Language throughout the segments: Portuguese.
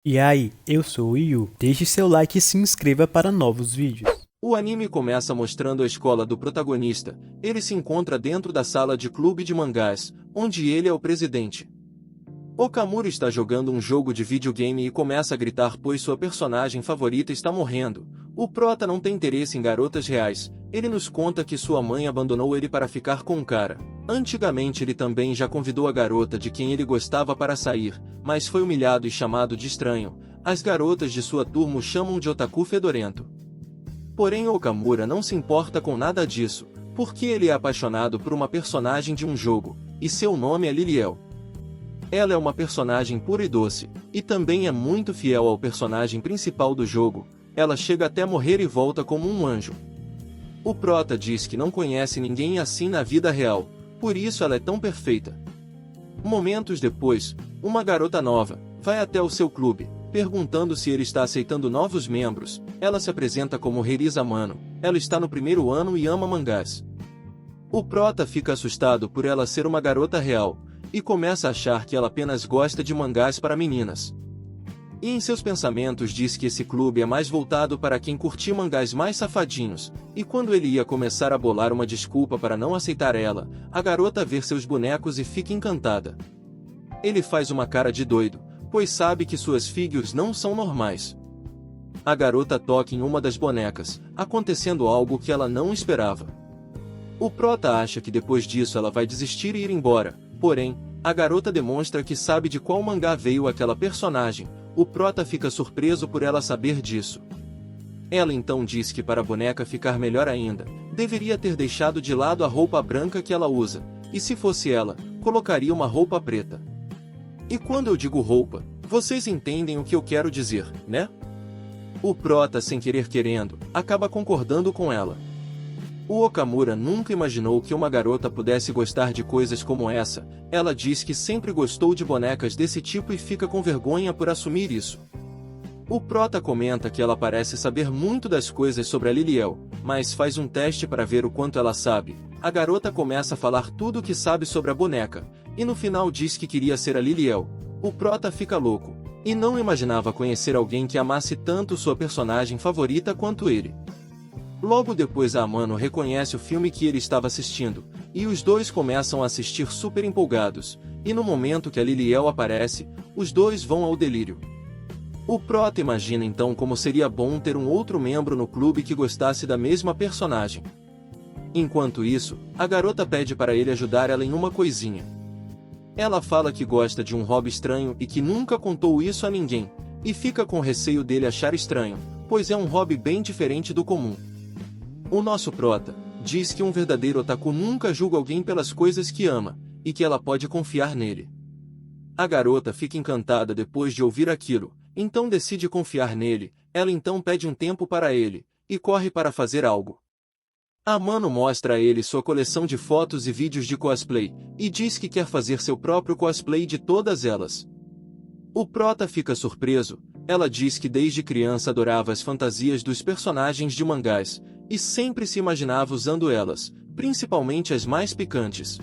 E aí, eu sou o Yu. Deixe seu like e se inscreva para novos vídeos. O anime começa mostrando a escola do protagonista. Ele se encontra dentro da sala de clube de mangás, onde ele é o presidente. Okamura está jogando um jogo de videogame e começa a gritar pois sua personagem favorita está morrendo. O prota não tem interesse em garotas reais. Ele nos conta que sua mãe abandonou ele para ficar com um cara. Antigamente ele também já convidou a garota de quem ele gostava para sair, mas foi humilhado e chamado de estranho. As garotas de sua turma o chamam de otaku fedorento. Porém Okamura não se importa com nada disso, porque ele é apaixonado por uma personagem de um jogo, e seu nome é Liliel. Ela é uma personagem pura e doce, e também é muito fiel ao personagem principal do jogo. Ela chega até morrer e volta como um anjo. O prota diz que não conhece ninguém assim na vida real, por isso ela é tão perfeita. Momentos depois, uma garota nova vai até o seu clube, perguntando se ele está aceitando novos membros. Ela se apresenta como Rerisa Mano. Ela está no primeiro ano e ama mangás. O prota fica assustado por ela ser uma garota real, e começa a achar que ela apenas gosta de mangás para meninas. E em seus pensamentos diz que esse clube é mais voltado para quem curte mangás mais safadinhos, e quando ele ia começar a bolar uma desculpa para não aceitar ela, a garota vê seus bonecos e fica encantada. Ele faz uma cara de doido, pois sabe que suas figures não são normais. A garota toca em uma das bonecas, acontecendo algo que ela não esperava. O prota acha que depois disso ela vai desistir e ir embora, porém, a garota demonstra que sabe de qual mangá veio aquela personagem. O prota fica surpreso por ela saber disso. Ela então diz que para a boneca ficar melhor ainda, deveria ter deixado de lado a roupa branca que ela usa, e se fosse ela, colocaria uma roupa preta. E quando eu digo roupa, vocês entendem o que eu quero dizer, né? O prota, sem querer querendo, acaba concordando com ela. O Okamura nunca imaginou que uma garota pudesse gostar de coisas como essa. Ela diz que sempre gostou de bonecas desse tipo e fica com vergonha por assumir isso. O prota comenta que ela parece saber muito das coisas sobre a Liliel, mas faz um teste para ver o quanto ela sabe. A garota começa a falar tudo o que sabe sobre a boneca, e no final diz que queria ser a Liliel. O prota fica louco, e não imaginava conhecer alguém que amasse tanto sua personagem favorita quanto ele. Logo depois a Amano reconhece o filme que ele estava assistindo, e os dois começam a assistir super empolgados, e no momento que a Liliel aparece, os dois vão ao delírio. O prota imagina então como seria bom ter um outro membro no clube que gostasse da mesma personagem. Enquanto isso, a garota pede para ele ajudar ela em uma coisinha. Ela fala que gosta de um hobby estranho e que nunca contou isso a ninguém, e fica com receio dele achar estranho, pois é um hobby bem diferente do comum. O nosso prota diz que um verdadeiro otaku nunca julga alguém pelas coisas que ama, e que ela pode confiar nele. A garota fica encantada depois de ouvir aquilo, então decide confiar nele. Ela então pede um tempo para ele, e corre para fazer algo. A Mano mostra a ele sua coleção de fotos e vídeos de cosplay, e diz que quer fazer seu próprio cosplay de todas elas. O prota fica surpreso. Ela diz que desde criança adorava as fantasias dos personagens de mangás, e sempre se imaginava usando elas, principalmente as mais picantes.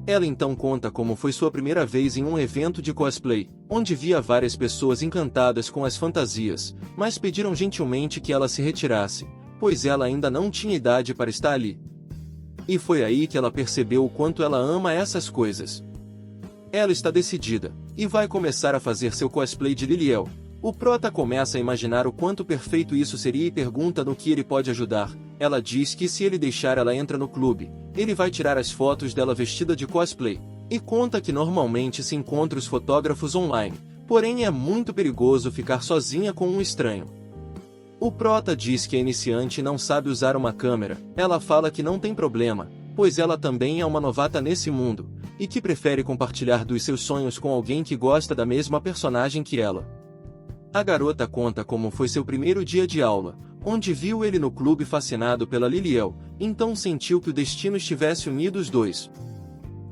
Ela então conta como foi sua primeira vez em um evento de cosplay, onde via várias pessoas encantadas com as fantasias, mas pediram gentilmente que ela se retirasse, pois ela ainda não tinha idade para estar ali. E foi aí que ela percebeu o quanto ela ama essas coisas. Ela está decidida, e vai começar a fazer seu cosplay de Liliel. O prota começa a imaginar o quanto perfeito isso seria e pergunta no que ele pode ajudar. Ela diz que se ele deixar ela entrar no clube, ele vai tirar as fotos dela vestida de cosplay, e conta que normalmente se encontra os fotógrafos online, porém é muito perigoso ficar sozinha com um estranho. O prota diz que é iniciante e não sabe usar uma câmera. Ela fala que não tem problema, pois ela também é uma novata nesse mundo, e que prefere compartilhar dos seus sonhos com alguém que gosta da mesma personagem que ela. A garota conta como foi seu primeiro dia de aula, onde viu ele no clube fascinado pela Liliel, então sentiu que o destino estivesse unido os dois.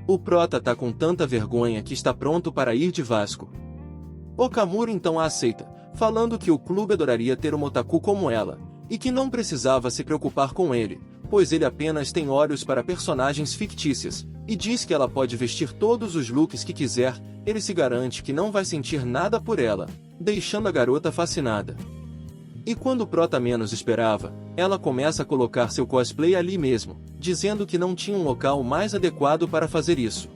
O prota tá com tanta vergonha que está pronto para ir de Vasco. Okamura então a aceita, falando que o clube adoraria ter um otaku como ela, e que não precisava se preocupar com ele, pois ele apenas tem olhos para personagens fictícias, e diz que ela pode vestir todos os looks que quiser. Ele se garante que não vai sentir nada por ela. deixando a garota fascinada. E quando o prota menos esperava, ela começa a colocar seu cosplay ali mesmo, dizendo que não tinha um local mais adequado para fazer isso.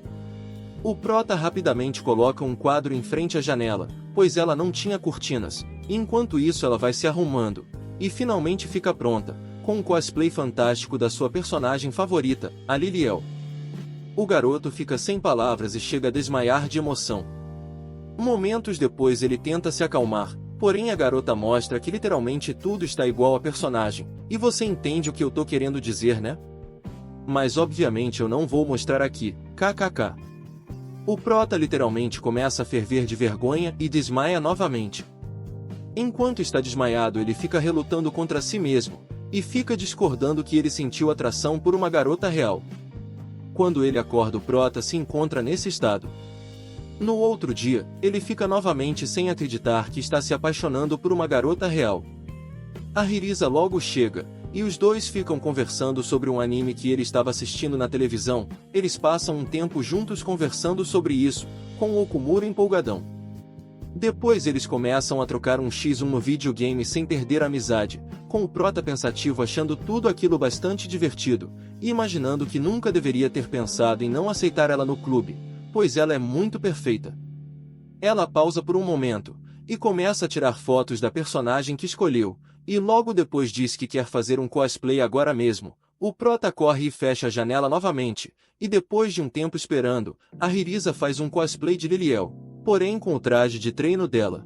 O prota rapidamente coloca um quadro em frente à janela, pois ela não tinha cortinas, e enquanto isso ela vai se arrumando, e finalmente fica pronta, com um cosplay fantástico da sua personagem favorita, a Liliel. O garoto fica sem palavras e chega a desmaiar de emoção. Momentos depois ele tenta se acalmar, porém a garota mostra que literalmente tudo está igual à personagem, e você entende o que eu tô querendo dizer, né? Mas obviamente eu não vou mostrar aqui, kkk. O prota literalmente começa a ferver de vergonha e desmaia novamente. Enquanto está desmaiado ele fica relutando contra si mesmo, e fica discordando que ele sentiu atração por uma garota real. Quando ele acorda o prota se encontra nesse estado. No outro dia, ele fica novamente sem acreditar que está se apaixonando por uma garota real. A Hirisa logo chega, e os dois ficam conversando sobre um anime que ele estava assistindo na televisão. Eles passam um tempo juntos conversando sobre isso, com o Okumura empolgadão. Depois eles começam a trocar um x1 no videogame sem perder a amizade, com o prota pensativo achando tudo aquilo bastante divertido, e imaginando que nunca deveria ter pensado em não aceitar ela no clube, pois ela é muito perfeita. Ela pausa por um momento, e começa a tirar fotos da personagem que escolheu, e logo depois diz que quer fazer um cosplay agora mesmo. O prota corre e fecha a janela novamente, e depois de um tempo esperando, a Hirisa faz um cosplay de Liliel, porém com o traje de treino dela.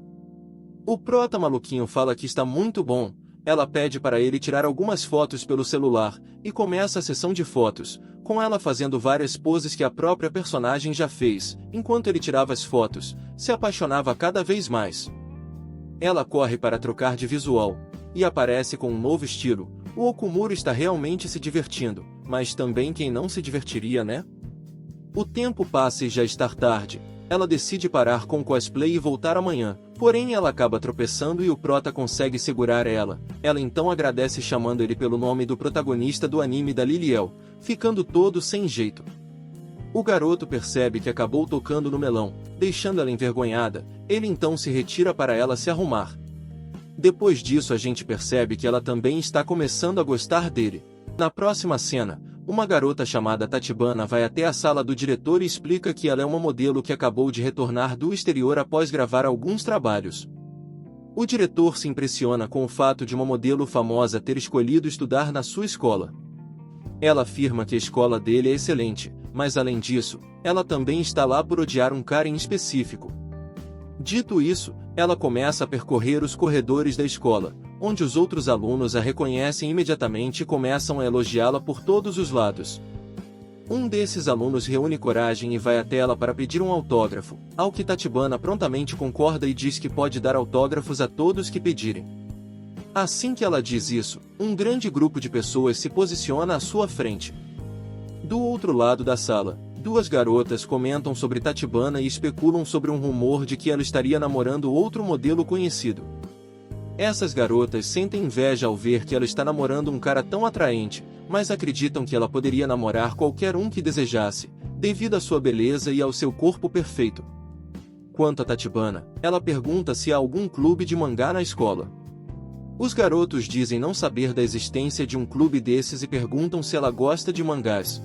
O prota maluquinho fala que está muito bom, ela pede para ele tirar algumas fotos pelo celular, e começa a sessão de fotos, com ela fazendo várias poses que a própria personagem já fez. Enquanto ele tirava as fotos, se apaixonava cada vez mais. Ela corre para trocar de visual, e aparece com um novo estilo. O Okumura está realmente se divertindo, mas também quem não se divertiria, né? O tempo passa e já está tarde. Ela decide parar com o cosplay e voltar amanhã, porém ela acaba tropeçando e o prota consegue segurar ela. Ela então agradece chamando ele pelo nome do protagonista do anime da Liliel, ficando todo sem jeito. O garoto percebe que acabou tocando no melão, deixando ela envergonhada. Ele então se retira para ela se arrumar. Depois disso a gente percebe que ela também está começando a gostar dele. Na próxima cena, uma garota chamada Tatibana vai até a sala do diretor e explica que ela é uma modelo que acabou de retornar do exterior após gravar alguns trabalhos. O diretor se impressiona com o fato de uma modelo famosa ter escolhido estudar na sua escola. Ela afirma que a escola dele é excelente, mas além disso, ela também está lá por odiar um cara em específico. Dito isso, ela começa a percorrer os corredores da escola, onde os outros alunos a reconhecem imediatamente e começam a elogiá-la por todos os lados. Um desses alunos reúne coragem e vai até ela para pedir um autógrafo, ao que Tatibana prontamente concorda e diz que pode dar autógrafos a todos que pedirem. Assim que ela diz isso, um grande grupo de pessoas se posiciona à sua frente. Do outro lado da sala, duas garotas comentam sobre Tatibana e especulam sobre um rumor de que ela estaria namorando outro modelo conhecido. Essas garotas sentem inveja ao ver que ela está namorando um cara tão atraente, mas acreditam que ela poderia namorar qualquer um que desejasse, devido à sua beleza e ao seu corpo perfeito. Quanto a Tatibana, ela pergunta se há algum clube de mangá na escola. Os garotos dizem não saber da existência de um clube desses e perguntam se ela gosta de mangás.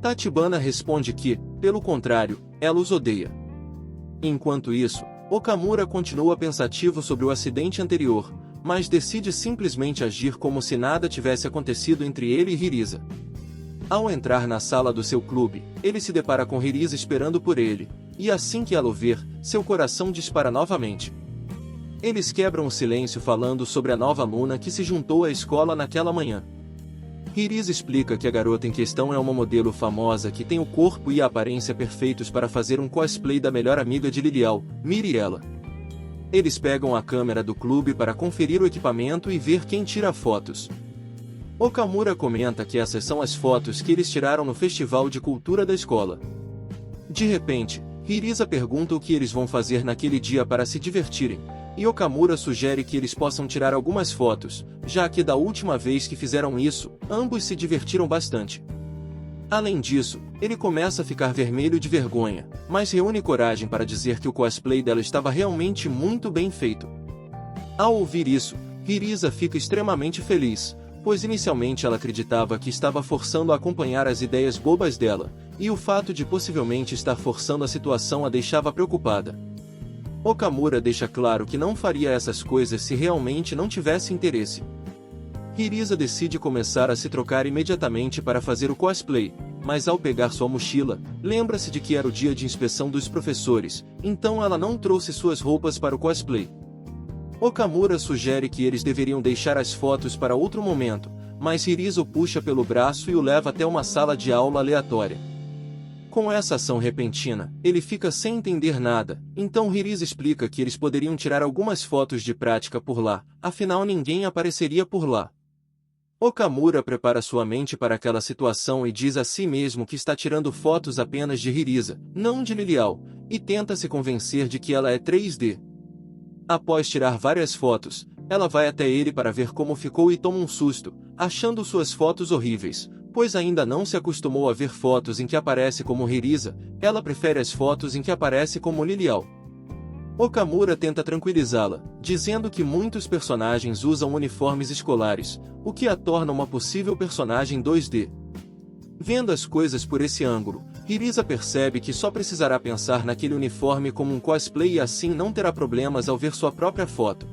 Tatibana responde que, pelo contrário, ela os odeia. Enquanto isso, Okamura continua pensativo sobre o acidente anterior, mas decide simplesmente agir como se nada tivesse acontecido entre ele e Hirisa. Ao entrar na sala do seu clube, ele se depara com Hirisa esperando por ele, e assim que ela o ver, seu coração dispara novamente. Eles quebram o silêncio falando sobre a nova aluna que se juntou à escola naquela manhã. Hirisa explica que a garota em questão é uma modelo famosa que tem o corpo e a aparência perfeitos para fazer um cosplay da melhor amiga de Liliel, Miriela. Eles pegam a câmera do clube para conferir o equipamento e ver quem tira fotos. Okamura comenta que essas são as fotos que eles tiraram no Festival de Cultura da escola. De repente, Hirisa pergunta o que eles vão fazer naquele dia para se divertirem, e Okamura sugere que eles possam tirar algumas fotos, já que da última vez que fizeram isso, ambos se divertiram bastante. Além disso, ele começa a ficar vermelho de vergonha, mas reúne coragem para dizer que o cosplay dela estava realmente muito bem feito. Ao ouvir isso, Hirisa fica extremamente feliz, pois inicialmente ela acreditava que estava forçando a acompanhar as ideias bobas dela, e o fato de possivelmente estar forçando a situação a deixava preocupada. Okamura deixa claro que não faria essas coisas se realmente não tivesse interesse. Hirisa decide começar a se trocar imediatamente para fazer o cosplay, mas ao pegar sua mochila, lembra-se de que era o dia de inspeção dos professores, então ela não trouxe suas roupas para o cosplay. Okamura sugere que eles deveriam deixar as fotos para outro momento, mas Hirisa o puxa pelo braço e o leva até uma sala de aula aleatória. Com essa ação repentina, ele fica sem entender nada, então Hirisa explica que eles poderiam tirar algumas fotos de prática por lá, afinal ninguém apareceria por lá. Okamura prepara sua mente para aquela situação e diz a si mesmo que está tirando fotos apenas de Hirisa, não de Lilial, e tenta se convencer de que ela é 3D. Após tirar várias fotos, ela vai até ele para ver como ficou e toma um susto, achando suas fotos horríveis, pois ainda não se acostumou a ver fotos em que aparece como Hirisa, ela prefere as fotos em que aparece como Lilial. Okamura tenta tranquilizá-la, dizendo que muitos personagens usam uniformes escolares, o que a torna uma possível personagem 2D. Vendo as coisas por esse ângulo, Hirisa percebe que só precisará pensar naquele uniforme como um cosplay e assim não terá problemas ao ver sua própria foto.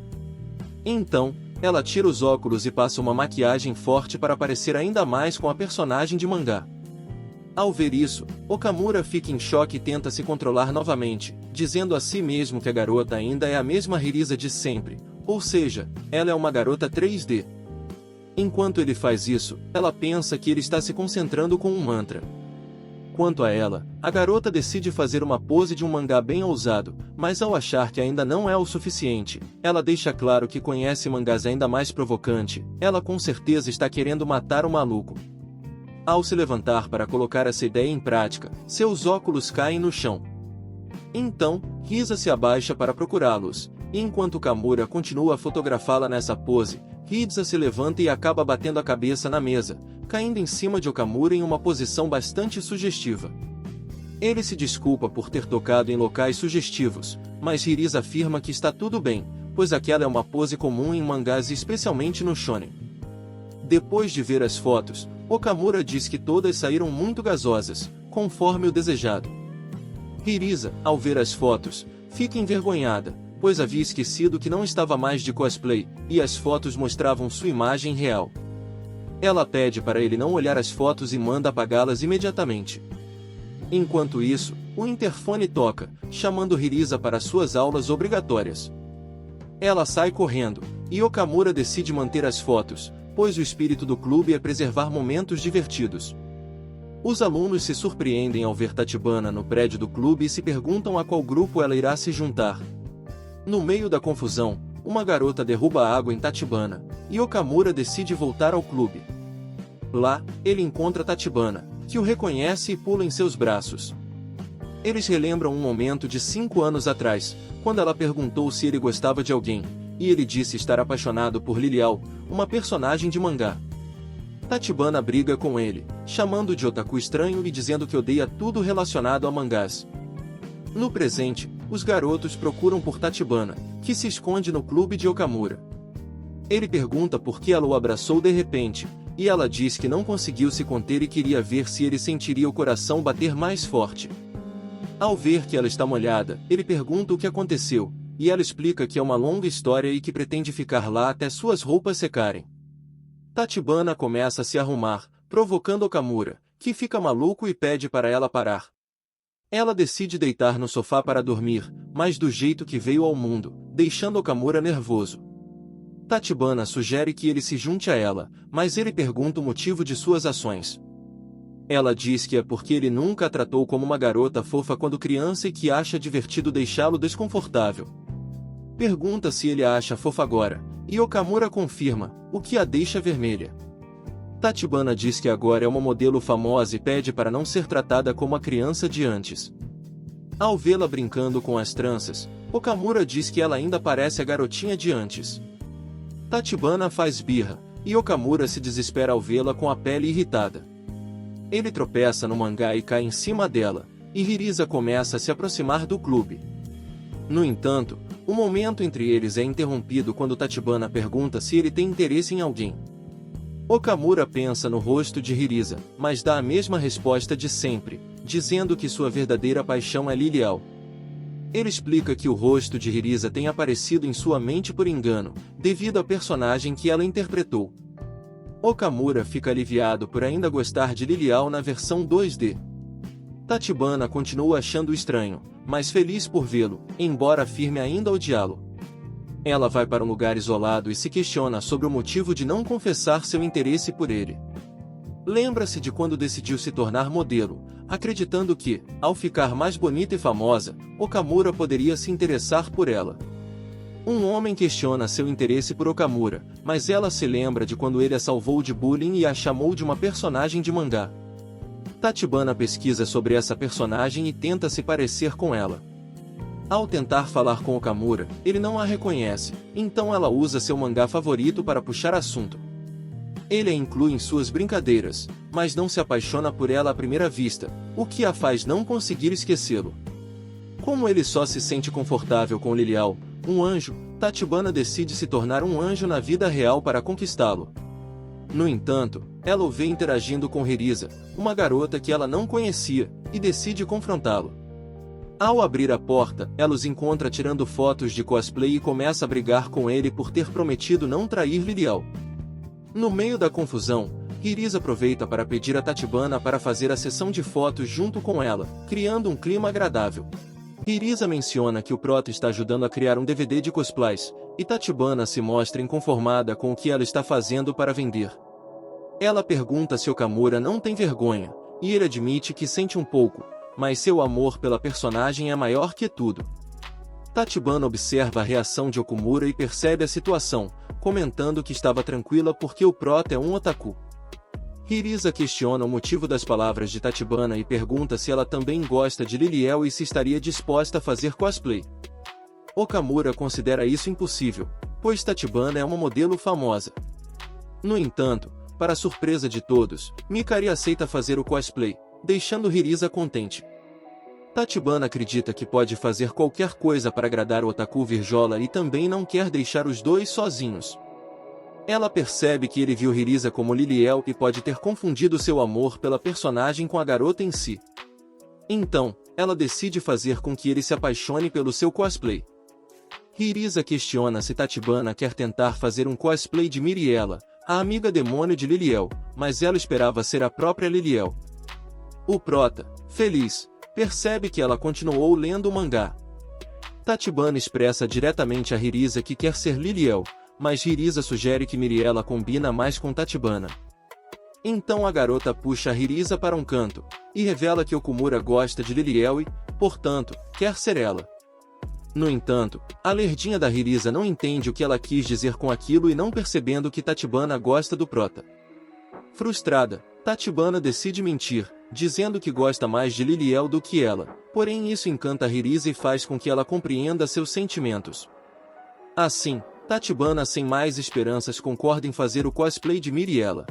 Então, ela tira os óculos e passa uma maquiagem forte para parecer ainda mais com a personagem de mangá. Ao ver isso, Okamura fica em choque e tenta se controlar novamente, dizendo a si mesmo que a garota ainda é a mesma Hirisa de sempre, ou seja, ela é uma garota 3D. Enquanto ele faz isso, ela pensa que ele está se concentrando com um mantra. Quanto a ela, a garota decide fazer uma pose de um mangá bem ousado, mas ao achar que ainda não é o suficiente, ela deixa claro que conhece mangás ainda mais provocante, ela com certeza está querendo matar o maluco. Ao se levantar para colocar essa ideia em prática, seus óculos caem no chão. Então, Risa se abaixa para procurá-los, e enquanto Kamura continua a fotografá-la nessa pose, Risa se levanta e acaba batendo a cabeça na mesa, caindo em cima de Okamura em uma posição bastante sugestiva. Ele se desculpa por ter tocado em locais sugestivos, mas Hirisa afirma que está tudo bem, pois aquela é uma pose comum em mangás e especialmente no shonen. Depois de ver as fotos, Okamura diz que todas saíram muito gasosas, conforme o desejado. Hirisa, ao ver as fotos, fica envergonhada, pois havia esquecido que não estava mais de cosplay, e as fotos mostravam sua imagem real. Ela pede para ele não olhar as fotos e manda apagá-las imediatamente. Enquanto isso, o interfone toca, chamando Hirisa para suas aulas obrigatórias. Ela sai correndo, e Okamura decide manter as fotos, pois o espírito do clube é preservar momentos divertidos. Os alunos se surpreendem ao ver Tachibana no prédio do clube e se perguntam a qual grupo ela irá se juntar. No meio da confusão, uma garota derruba água em Tachibana, e Okamura decide voltar ao clube. Lá, ele encontra Tachibana, que o reconhece e pula em seus braços. Eles relembram um momento de 5 anos atrás, quando ela perguntou se ele gostava de alguém, e ele disse estar apaixonado por Lilial, uma personagem de mangá. Tachibana briga com ele, chamando de otaku estranho e dizendo que odeia tudo relacionado a mangás. No presente, os garotos procuram por Tachibana, que se esconde no clube de Okamura. Ele pergunta por que ela o abraçou de repente, e ela diz que não conseguiu se conter e queria ver se ele sentiria o coração bater mais forte. Ao ver que ela está molhada, ele pergunta o que aconteceu, e ela explica que é uma longa história e que pretende ficar lá até suas roupas secarem. Tachibana começa a se arrumar, provocando Okamura, que fica maluco e pede para ela parar. Ela decide deitar no sofá para dormir, mas do jeito que veio ao mundo, deixando Okamura nervoso. Tachibana sugere que ele se junte a ela, mas ele pergunta o motivo de suas ações. Ela diz que é porque ele nunca a tratou como uma garota fofa quando criança e que acha divertido deixá-lo desconfortável. Pergunta se ele a acha fofa agora, e Okamura confirma, o que a deixa vermelha. Tachibana diz que agora é uma modelo famosa e pede para não ser tratada como a criança de antes. Ao vê-la brincando com as tranças, Okamura diz que ela ainda parece a garotinha de antes. Tachibana faz birra, e Okamura se desespera ao vê-la com a pele irritada. Ele tropeça no mangá e cai em cima dela, e Hirisa começa a se aproximar do clube. No entanto, o momento entre eles é interrompido quando Tachibana pergunta se ele tem interesse em alguém. Okamura pensa no rosto de Hirisa, mas dá a mesma resposta de sempre, dizendo que sua verdadeira paixão é Lilial. Ele explica que o rosto de Hirisa tem aparecido em sua mente por engano, devido à personagem que ela interpretou. Okamura fica aliviado por ainda gostar de Lilial na versão 2D. Tachibana continua achando estranho, mas feliz por vê-lo, embora afirme ainda odiá-lo. Ela vai para um lugar isolado e se questiona sobre o motivo de não confessar seu interesse por ele. Lembra-se de quando decidiu se tornar modelo, acreditando que, ao ficar mais bonita e famosa, Okamura poderia se interessar por ela. Um homem questiona seu interesse por Okamura, mas ela se lembra de quando ele a salvou de bullying e a chamou de uma personagem de mangá. Tachibana pesquisa sobre essa personagem e tenta se parecer com ela. Ao tentar falar com Okamura, ele não a reconhece, então ela usa seu mangá favorito para puxar assunto. Ele a inclui em suas brincadeiras, mas não se apaixona por ela à primeira vista, o que a faz não conseguir esquecê-lo. Como ele só se sente confortável com Lilial, um anjo, Tachibana decide se tornar um anjo na vida real para conquistá-lo. No entanto, ela o vê interagindo com Hirisa, uma garota que ela não conhecia, e decide confrontá-lo. Ao abrir a porta, ela os encontra tirando fotos de cosplay e começa a brigar com ele por ter prometido não trair Lilial. No meio da confusão, Hirisa aproveita para pedir a Tachibana para fazer a sessão de fotos junto com ela, criando um clima agradável. Hirisa menciona que o Prota está ajudando a criar um DVD de cosplays, e Tachibana se mostra inconformada com o que ela está fazendo para vender. Ela pergunta se Okamura não tem vergonha, e ele admite que sente um pouco, mas seu amor pela personagem é maior que tudo. Tachibana observa a reação de Okamura e percebe a situação, comentando que estava tranquila porque o Prota é um otaku. Hirisa questiona o motivo das palavras de Tachibana e pergunta se ela também gosta de Lilial e se estaria disposta a fazer cosplay. Okamura considera isso impossível, pois Tachibana é uma modelo famosa. No entanto, para surpresa de todos, Mikari aceita fazer o cosplay, deixando Hirisa contente. Tachibana acredita que pode fazer qualquer coisa para agradar o otaku virjola e também não quer deixar os dois sozinhos. Ela percebe que ele viu Hirisa como Lilial e pode ter confundido seu amor pela personagem com a garota em si. Então, ela decide fazer com que ele se apaixone pelo seu cosplay. Hirisa questiona se Tachibana quer tentar fazer um cosplay de Miriela, a amiga demônio de Lilial, mas ela esperava ser a própria Lilial. O Prota, feliz, percebe que ela continuou lendo o mangá. Tachibana expressa diretamente a Hirisa que quer ser Lilial, mas Hirisa sugere que Miriela combina mais com Tachibana. Então a garota puxa a Hirisa para um canto, e revela que Okumura gosta de Lilial e, portanto, quer ser ela. No entanto, a lerdinha da Hirisa não entende o que ela quis dizer com aquilo e não percebendo que Tachibana gosta do Prota. Frustrada, Tachibana decide mentir, dizendo que gosta mais de Lilial do que ela, porém isso encanta a Hirisa e faz com que ela compreenda seus sentimentos. Assim, Tachibana sem mais esperanças concorda em fazer o cosplay de Miriela.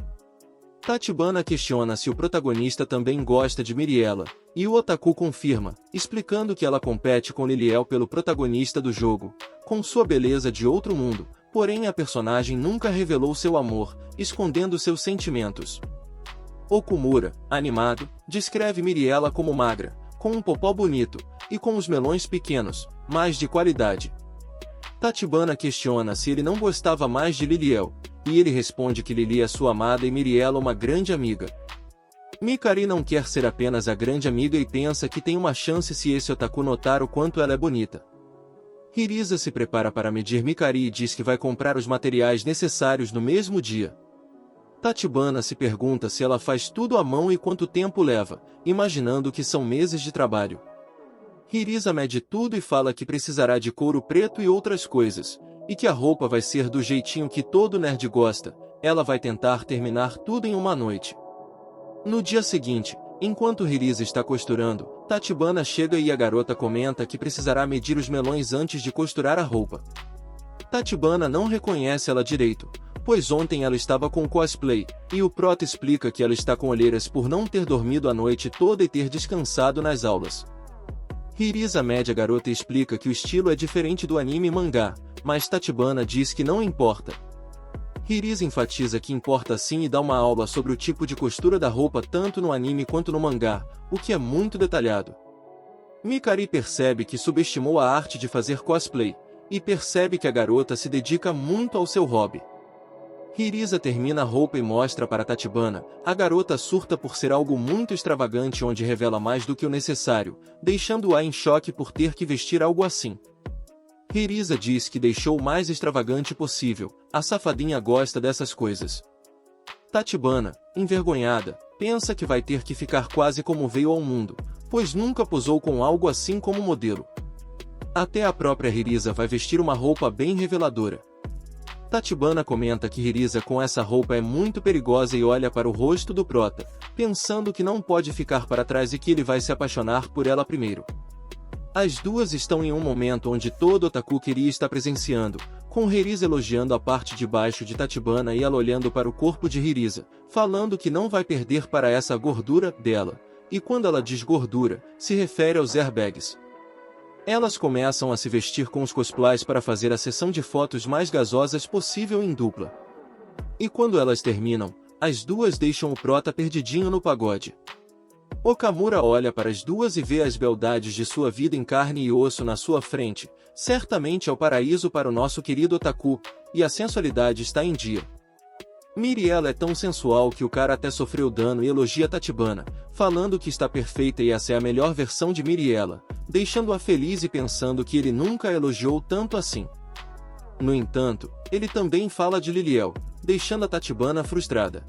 Tachibana questiona se o protagonista também gosta de Miriela, e o otaku confirma, explicando que ela compete com Lilial pelo protagonista do jogo, com sua beleza de outro mundo, porém a personagem nunca revelou seu amor, escondendo seus sentimentos. Okumura, animado, descreve Miriela como magra, com um popó bonito, e com os melões pequenos, mas de qualidade. Tachibana questiona se ele não gostava mais de Lilial, e ele responde que Lili é sua amada e Miriela uma grande amiga. Mikari não quer ser apenas a grande amiga e pensa que tem uma chance se esse otaku notar o quanto ela é bonita. Hirisa se prepara para medir Mikari e diz que vai comprar os materiais necessários no mesmo dia. Tachibana se pergunta se ela faz tudo à mão e quanto tempo leva, imaginando que são meses de trabalho. Hirisa mede tudo e fala que precisará de couro preto e outras coisas, e que a roupa vai ser do jeitinho que todo nerd gosta. Ela vai tentar terminar tudo em uma noite. No dia seguinte, enquanto Hirisa está costurando, Tachibana chega e a garota comenta que precisará medir os melões antes de costurar a roupa. Tachibana não reconhece ela direito, pois ontem ela estava com cosplay, e o prota explica que ela está com olheiras por não ter dormido a noite toda e ter descansado nas aulas. Hirisa mede a garota e explica que o estilo é diferente do anime e mangá, mas Tachibana diz que não importa. Hirisa enfatiza que importa sim e dá uma aula sobre o tipo de costura da roupa tanto no anime quanto no mangá, o que é muito detalhado. Mikari percebe que subestimou a arte de fazer cosplay, e percebe que a garota se dedica muito ao seu hobby. Hirisa termina a roupa e mostra para Tachibana. A garota surta por ser algo muito extravagante onde revela mais do que o necessário, deixando-a em choque por ter que vestir algo assim. Hirisa diz que deixou o mais extravagante possível, a safadinha gosta dessas coisas. Tachibana, envergonhada, pensa que vai ter que ficar quase como veio ao mundo, pois nunca posou com algo assim como modelo. Até a própria Hirisa vai vestir uma roupa bem reveladora. Tachibana comenta que Hirisa com essa roupa é muito perigosa e olha para o rosto do prota, pensando que não pode ficar para trás e que ele vai se apaixonar por ela primeiro. As duas estão em um momento onde todo otaku queria estar presenciando, com Hirisa elogiando a parte de baixo de Tachibana e ela olhando para o corpo de Hirisa, falando que não vai perder para essa gordura dela, e quando ela diz gordura, se refere aos airbags. Elas começam a se vestir com os cosplays para fazer a sessão de fotos mais gasosas possível em dupla. E quando elas terminam, as duas deixam o prota perdidinho no pagode. Okamura olha para as duas e vê as beldades de sua vida em carne e osso na sua frente. Certamente é o paraíso para o nosso querido otaku, e a sensualidade está em dia. Miriela é tão sensual que o cara até sofreu dano e elogia Tachibana, falando que está perfeita e essa é a melhor versão de Miriela, deixando-a feliz e pensando que ele nunca a elogiou tanto assim. No entanto, ele também fala de Liliel, deixando a Tachibana frustrada.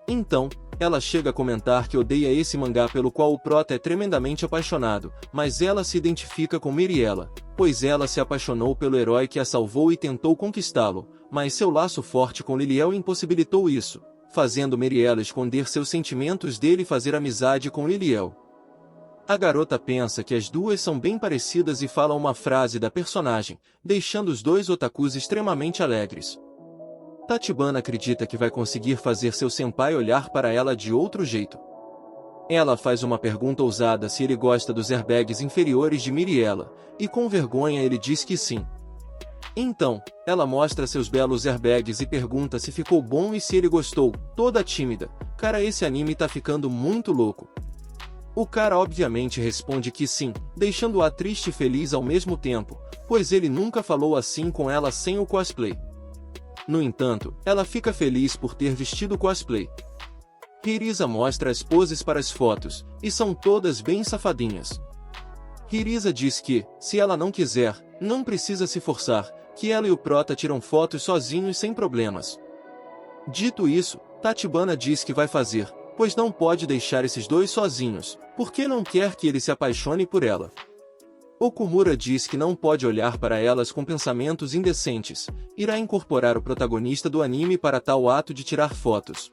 Então, ela chega a comentar que odeia esse mangá pelo qual o prota é tremendamente apaixonado, mas ela se identifica com Miriela, pois ela se apaixonou pelo herói que a salvou e tentou conquistá-lo, mas seu laço forte com Liliel impossibilitou isso, fazendo Miriela esconder seus sentimentos dele e fazer amizade com Liliel. A garota pensa que as duas são bem parecidas e fala uma frase da personagem, deixando os dois otakus extremamente alegres. Tachibana acredita que vai conseguir fazer seu senpai olhar para ela de outro jeito. Ela faz uma pergunta ousada se ele gosta dos airbags inferiores de Miriela, e com vergonha ele diz que sim. Então, ela mostra seus belos airbags e pergunta se ficou bom e se ele gostou, toda tímida. Cara, esse anime tá ficando muito louco. O cara obviamente responde que sim, deixando-a triste e feliz ao mesmo tempo, pois ele nunca falou assim com ela sem o cosplay. No entanto, ela fica feliz por ter vestido cosplay. Hirisa mostra as poses para as fotos, e são todas bem safadinhas. Hirisa diz que, se ela não quiser, não precisa se forçar, que ela e o prota tiram fotos sozinhos sem problemas. Dito isso, Tachibana diz que vai fazer, pois não pode deixar esses dois sozinhos, porque não quer que ele se apaixone por ela. Okumura diz que não pode olhar para elas com pensamentos indecentes, irá incorporar o protagonista do anime para tal ato de tirar fotos.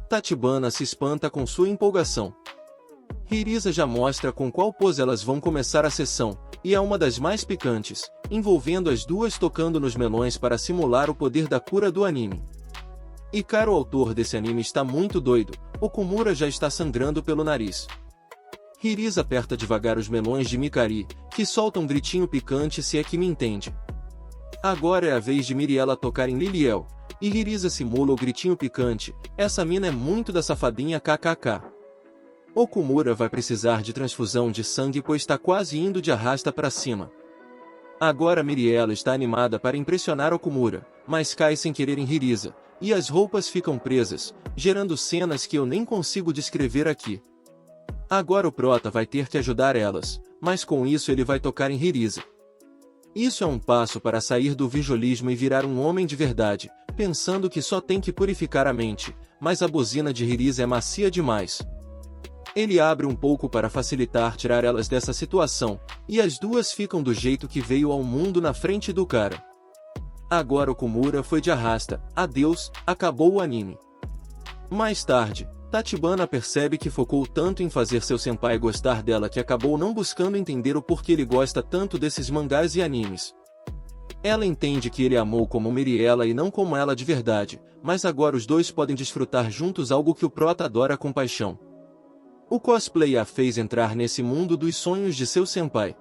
Tachibana se espanta com sua empolgação. Hirisa já mostra com qual pose elas vão começar a sessão, e é uma das mais picantes, envolvendo as duas tocando nos melões para simular o poder da cura do anime. E cara, o autor desse anime está muito doido, Okumura já está sangrando pelo nariz. Hirisa aperta devagar os melões de Mikari, que solta um gritinho picante se é que me entende. Agora é a vez de Miriela tocar em Liliel, e Hirisa simula o gritinho picante, essa mina é muito da safadinha kkk. Okumura vai precisar de transfusão de sangue pois está quase indo de arrasta para cima. Agora Miriela está animada para impressionar Okumura, mas cai sem querer em Hirisa, e as roupas ficam presas, gerando cenas que eu nem consigo descrever aqui. Agora o prota vai ter que ajudar elas, mas com isso ele vai tocar em Hirisa. Isso é um passo para sair do visualismo e virar um homem de verdade, pensando que só tem que purificar a mente, mas a buzina de Hirisa é macia demais. Ele abre um pouco para facilitar tirar elas dessa situação, e as duas ficam do jeito que veio ao mundo na frente do cara. Agora Okumura foi de arrasta, adeus, acabou o anime. Mais tarde, Tachibana percebe que focou tanto em fazer seu senpai gostar dela que acabou não buscando entender o porquê ele gosta tanto desses mangás e animes. Ela entende que ele amou como Miriela e não como ela de verdade, mas agora os dois podem desfrutar juntos algo que o prota adora com paixão. O cosplay a fez entrar nesse mundo dos sonhos de seu senpai.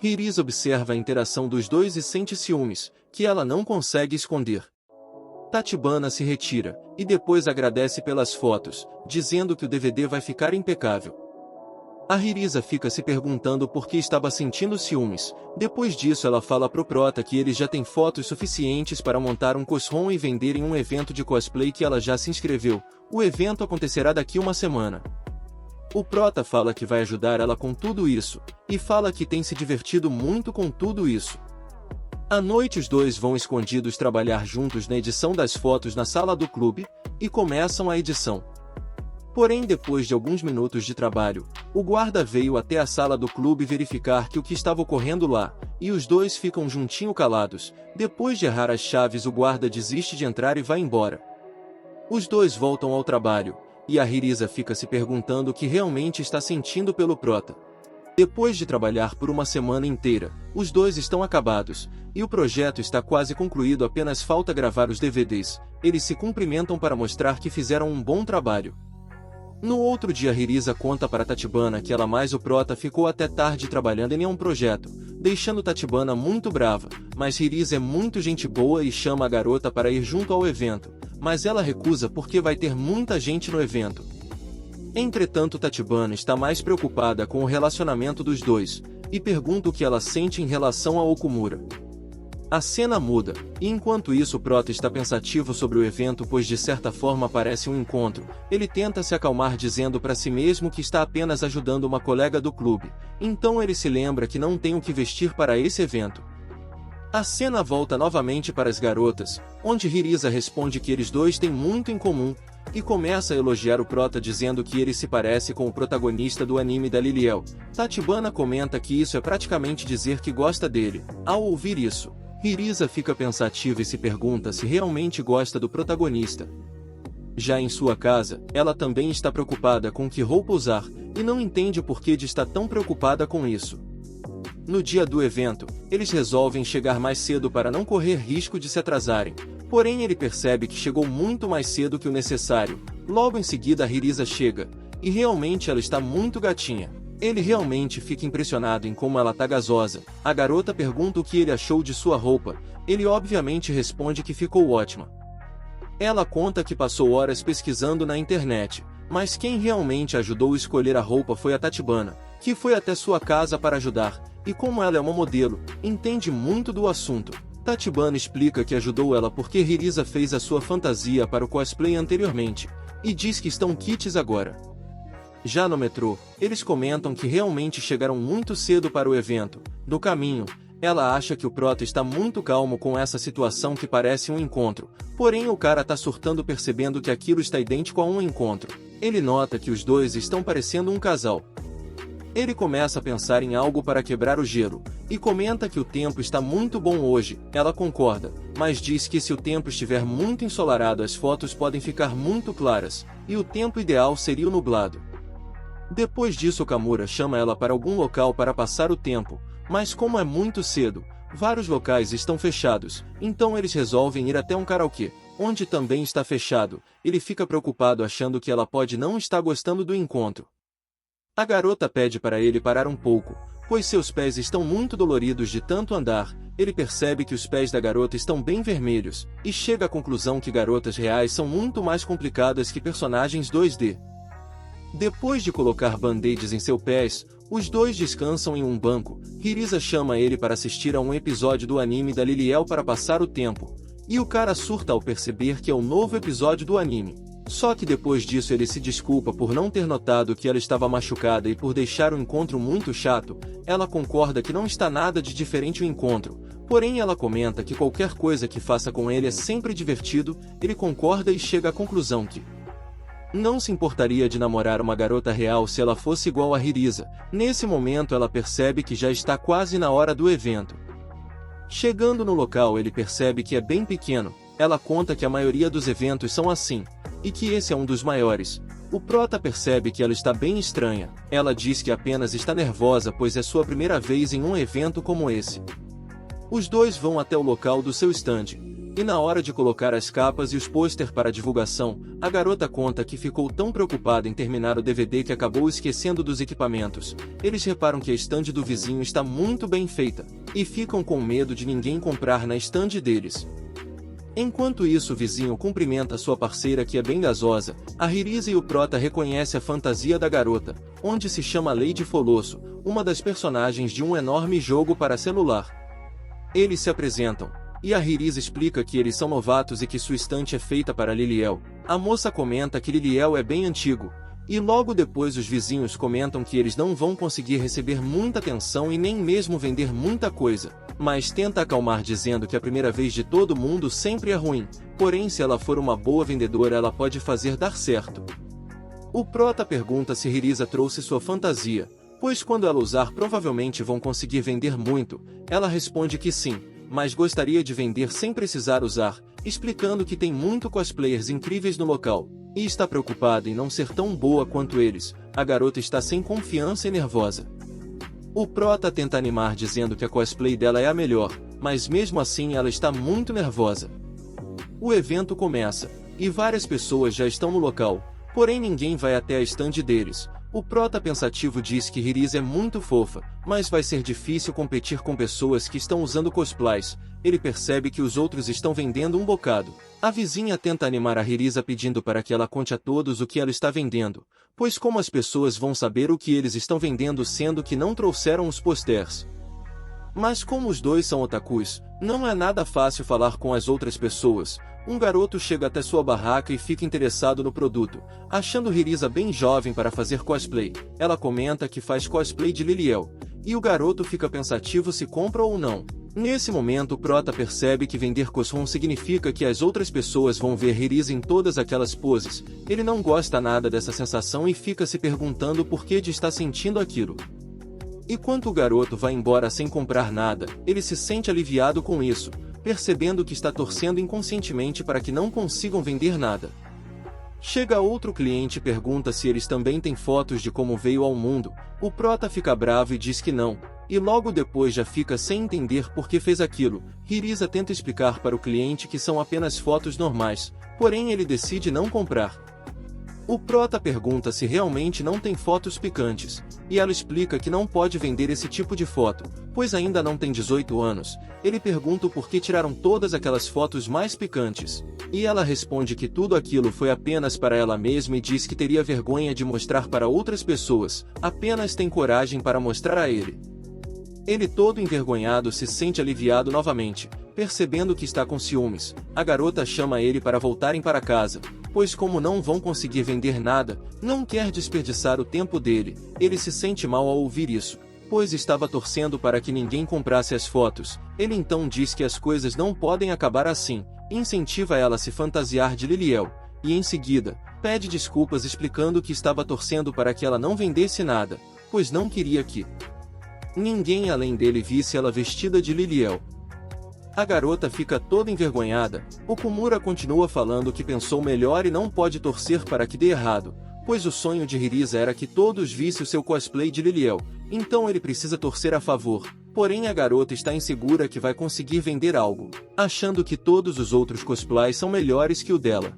Hirisa observa a interação dos dois e sente ciúmes, que ela não consegue esconder. Tachibana se retira, e depois agradece pelas fotos, dizendo que o DVD vai ficar impecável. A Hirisa fica se perguntando por que estava sentindo ciúmes. Depois disso ela fala pro prota que eles já têm fotos suficientes para montar um cosron e vender em um evento de cosplay que ela já se inscreveu. O evento acontecerá daqui uma semana. O prota fala que vai ajudar ela com tudo isso, e fala que tem se divertido muito com tudo isso. À noite os dois vão escondidos trabalhar juntos na edição das fotos na sala do clube, e começam a edição. Porém, depois de alguns minutos de trabalho, o guarda veio até a sala do clube verificar que o que estava ocorrendo lá, e os dois ficam juntinho calados. Depois de errar as chaves, o guarda desiste de entrar e vai embora. Os dois voltam ao trabalho, e a Hirisa fica se perguntando o que realmente está sentindo pelo prota. Depois de trabalhar por uma semana inteira, os dois estão acabados, e o projeto está quase concluído, apenas falta gravar os DVDs. Eles se cumprimentam para mostrar que fizeram um bom trabalho. No outro dia Hirisa conta para Tachibana que ela mais o prota ficou até tarde trabalhando em um projeto, deixando Tachibana muito brava, mas Hirisa é muito gente boa e chama a garota para ir junto ao evento, mas ela recusa porque vai ter muita gente no evento. Entretanto, Tachibana está mais preocupada com o relacionamento dos dois, e pergunta o que ela sente em relação a Okumura. A cena muda, e enquanto isso o prota está pensativo sobre o evento, pois de certa forma parece um encontro. Ele tenta se acalmar dizendo para si mesmo que está apenas ajudando uma colega do clube, então ele se lembra que não tem o que vestir para esse evento. A cena volta novamente para as garotas, onde Hirisa responde que eles dois têm muito em comum, e começa a elogiar o prota dizendo que ele se parece com o protagonista do anime da Liliel. Tachibana comenta que isso é praticamente dizer que gosta dele. Ao ouvir isso, Hirisa fica pensativa e se pergunta se realmente gosta do protagonista. Já em sua casa, ela também está preocupada com que roupa usar, e não entende o porquê de estar tão preocupada com isso. No dia do evento, eles resolvem chegar mais cedo para não correr risco de se atrasarem, porém ele percebe que chegou muito mais cedo que o necessário. Logo em seguida Hirisa chega, e realmente ela está muito gatinha. Ele realmente fica impressionado em como ela tá gasosa. A garota pergunta o que ele achou de sua roupa, ele obviamente responde que ficou ótima. Ela conta que passou horas pesquisando na internet, mas quem realmente ajudou a escolher a roupa foi a Tachibana, que foi até sua casa para ajudar, e como ela é uma modelo, entende muito do assunto. Tachibana explica que ajudou ela porque Hirisa fez a sua fantasia para o cosplay anteriormente, e diz que estão kits agora. Já no metrô, eles comentam que realmente chegaram muito cedo para o evento. No caminho, ela acha que o prota está muito calmo com essa situação que parece um encontro, porém o cara tá surtando percebendo que aquilo está idêntico a um encontro. Ele nota que os dois estão parecendo um casal. Ele começa a pensar em algo para quebrar o gelo, e comenta que o tempo está muito bom hoje. Ela concorda, mas diz que se o tempo estiver muito ensolarado as fotos podem ficar muito claras, e o tempo ideal seria o nublado. Depois disso Okamura chama ela para algum local para passar o tempo, mas como é muito cedo, vários locais estão fechados, então eles resolvem ir até um karaokê, onde também está fechado. Ele fica preocupado achando que ela pode não estar gostando do encontro. A garota pede para ele parar um pouco, pois seus pés estão muito doloridos de tanto andar. Ele percebe que os pés da garota estão bem vermelhos, e chega à conclusão que garotas reais são muito mais complicadas que personagens 2D. Depois de colocar band-aids em seus pés, os dois descansam em um banco. Hirisa chama ele para assistir a um episódio do anime da Liliel para passar o tempo, e o cara surta ao perceber que é o novo episódio do anime. Só que depois disso ele se desculpa por não ter notado que ela estava machucada e por deixar o encontro muito chato. Ela concorda que não está nada de diferente o encontro, porém ela comenta que qualquer coisa que faça com ele é sempre divertido. Ele concorda e chega à conclusão que não se importaria de namorar uma garota real se ela fosse igual a Hirisa. Nesse momento ela percebe que já está quase na hora do evento. Chegando no local ele percebe que é bem pequeno. Ela conta que a maioria dos eventos são assim, e que esse é um dos maiores. O prota percebe que ela está bem estranha. Ela diz que apenas está nervosa pois é sua primeira vez em um evento como esse. Os dois vão até o local do seu stand. E na hora de colocar as capas e os pôster para divulgação, a garota conta que ficou tão preocupada em terminar o DVD que acabou esquecendo dos equipamentos. Eles reparam que a stand do vizinho está muito bem feita, e ficam com medo de ninguém comprar na stand deles. Enquanto isso, o vizinho cumprimenta sua parceira, que é bem gasosa. A Ririza e o Prota reconhecem a fantasia da garota, onde se chama Lady Folosso, uma das personagens de um enorme jogo para celular. Eles se apresentam, e a Ririza explica que eles são novatos e que sua estante é feita para Liliel. A moça comenta que Liliel é bem antigo, e logo depois os vizinhos comentam que eles não vão conseguir receber muita atenção e nem mesmo vender muita coisa, mas tenta acalmar dizendo que a primeira vez de todo mundo sempre é ruim, porém se ela for uma boa vendedora ela pode fazer dar certo. O Prota pergunta se Ririza trouxe sua fantasia, pois quando ela usar provavelmente vão conseguir vender muito. Ela responde que sim, mas gostaria de vender sem precisar usar, explicando que tem muito cosplayers incríveis no local, e está preocupada em não ser tão boa quanto eles. A garota está sem confiança e nervosa. O Prota tenta animar dizendo que a cosplay dela é a melhor, mas mesmo assim ela está muito nervosa. O evento começa, e várias pessoas já estão no local, porém ninguém vai até a stand deles. O Prota pensativo diz que Ririza é muito fofa, mas vai ser difícil competir com pessoas que estão usando cosplays. Ele percebe que os outros estão vendendo um bocado. A vizinha tenta animar a Ririza pedindo para que ela conte a todos o que ela está vendendo, pois como as pessoas vão saber o que eles estão vendendo sendo que não trouxeram os posters? Mas como os dois são otakus, não é nada fácil falar com as outras pessoas. Um garoto chega até sua barraca e fica interessado no produto, achando Ririza bem jovem para fazer cosplay. Ela comenta que faz cosplay de Liliel, e o garoto fica pensativo se compra ou não. Nesse momento o Prota percebe que vender cosplay significa que as outras pessoas vão ver Ririza em todas aquelas poses. Ele não gosta nada dessa sensação e fica se perguntando por que de estar sentindo aquilo. Enquanto o garoto vai embora sem comprar nada, ele se sente aliviado com isso, percebendo que está torcendo inconscientemente para que não consigam vender nada. Chega outro cliente e pergunta se eles também têm fotos de como veio ao mundo. O Prota fica bravo e diz que não, e logo depois já fica sem entender por que fez aquilo. Ririza tenta explicar para o cliente que são apenas fotos normais, porém ele decide não comprar. O Prota pergunta se realmente não tem fotos picantes, e ela explica que não pode vender esse tipo de foto, pois ainda não tem 18 anos. Ele pergunta por que tiraram todas aquelas fotos mais picantes, e ela responde que tudo aquilo foi apenas para ela mesma e diz que teria vergonha de mostrar para outras pessoas, apenas tem coragem para mostrar a ele. Ele, todo envergonhado, se sente aliviado novamente, percebendo que está com ciúmes. A garota chama ele para voltarem para casa, pois como não vão conseguir vender nada, não quer desperdiçar o tempo dele. Ele se sente mal ao ouvir isso, pois estava torcendo para que ninguém comprasse as fotos. Ele então diz que as coisas não podem acabar assim, incentiva ela a se fantasiar de Liliel, e em seguida, pede desculpas explicando que estava torcendo para que ela não vendesse nada, pois não queria que ninguém além dele visse ela vestida de Liliel. A garota fica toda envergonhada. Okumura continua falando que pensou melhor e não pode torcer para que dê errado, pois o sonho de Ririza era que todos vissem o seu cosplay de Liliel, então ele precisa torcer a favor. Porém a garota está insegura que vai conseguir vender algo, achando que todos os outros cosplays são melhores que o dela.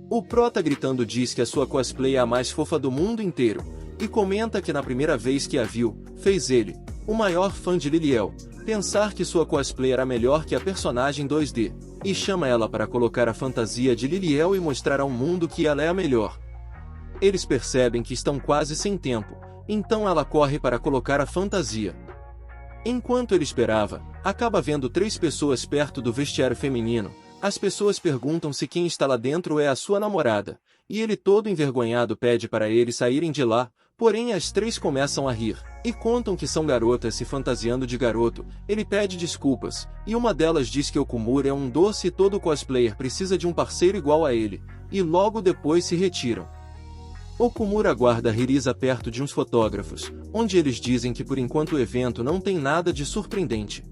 O Prota gritando diz que a sua cosplay é a mais fofa do mundo inteiro, e comenta que na primeira vez que a viu, fez ele, o maior fã de Liliel, pensar que sua cosplay era melhor que a personagem 2D, e chama ela para colocar a fantasia de Liliel e mostrar ao mundo que ela é a melhor. Eles percebem que estão quase sem tempo, então ela corre para colocar a fantasia. Enquanto ele esperava, acaba vendo 3 pessoas perto do vestiário feminino. As pessoas perguntam se quem está lá dentro é a sua namorada, e ele todo envergonhado pede para eles saírem de lá, porém as 3 começam a rir, e contam que são garotas se fantasiando de garoto. Ele pede desculpas, e uma delas diz que Okumura é um doce e todo cosplayer precisa de um parceiro igual a ele, e logo depois se retiram. Okumura aguarda Ririza perto de uns fotógrafos, onde eles dizem que por enquanto o evento não tem nada de surpreendente.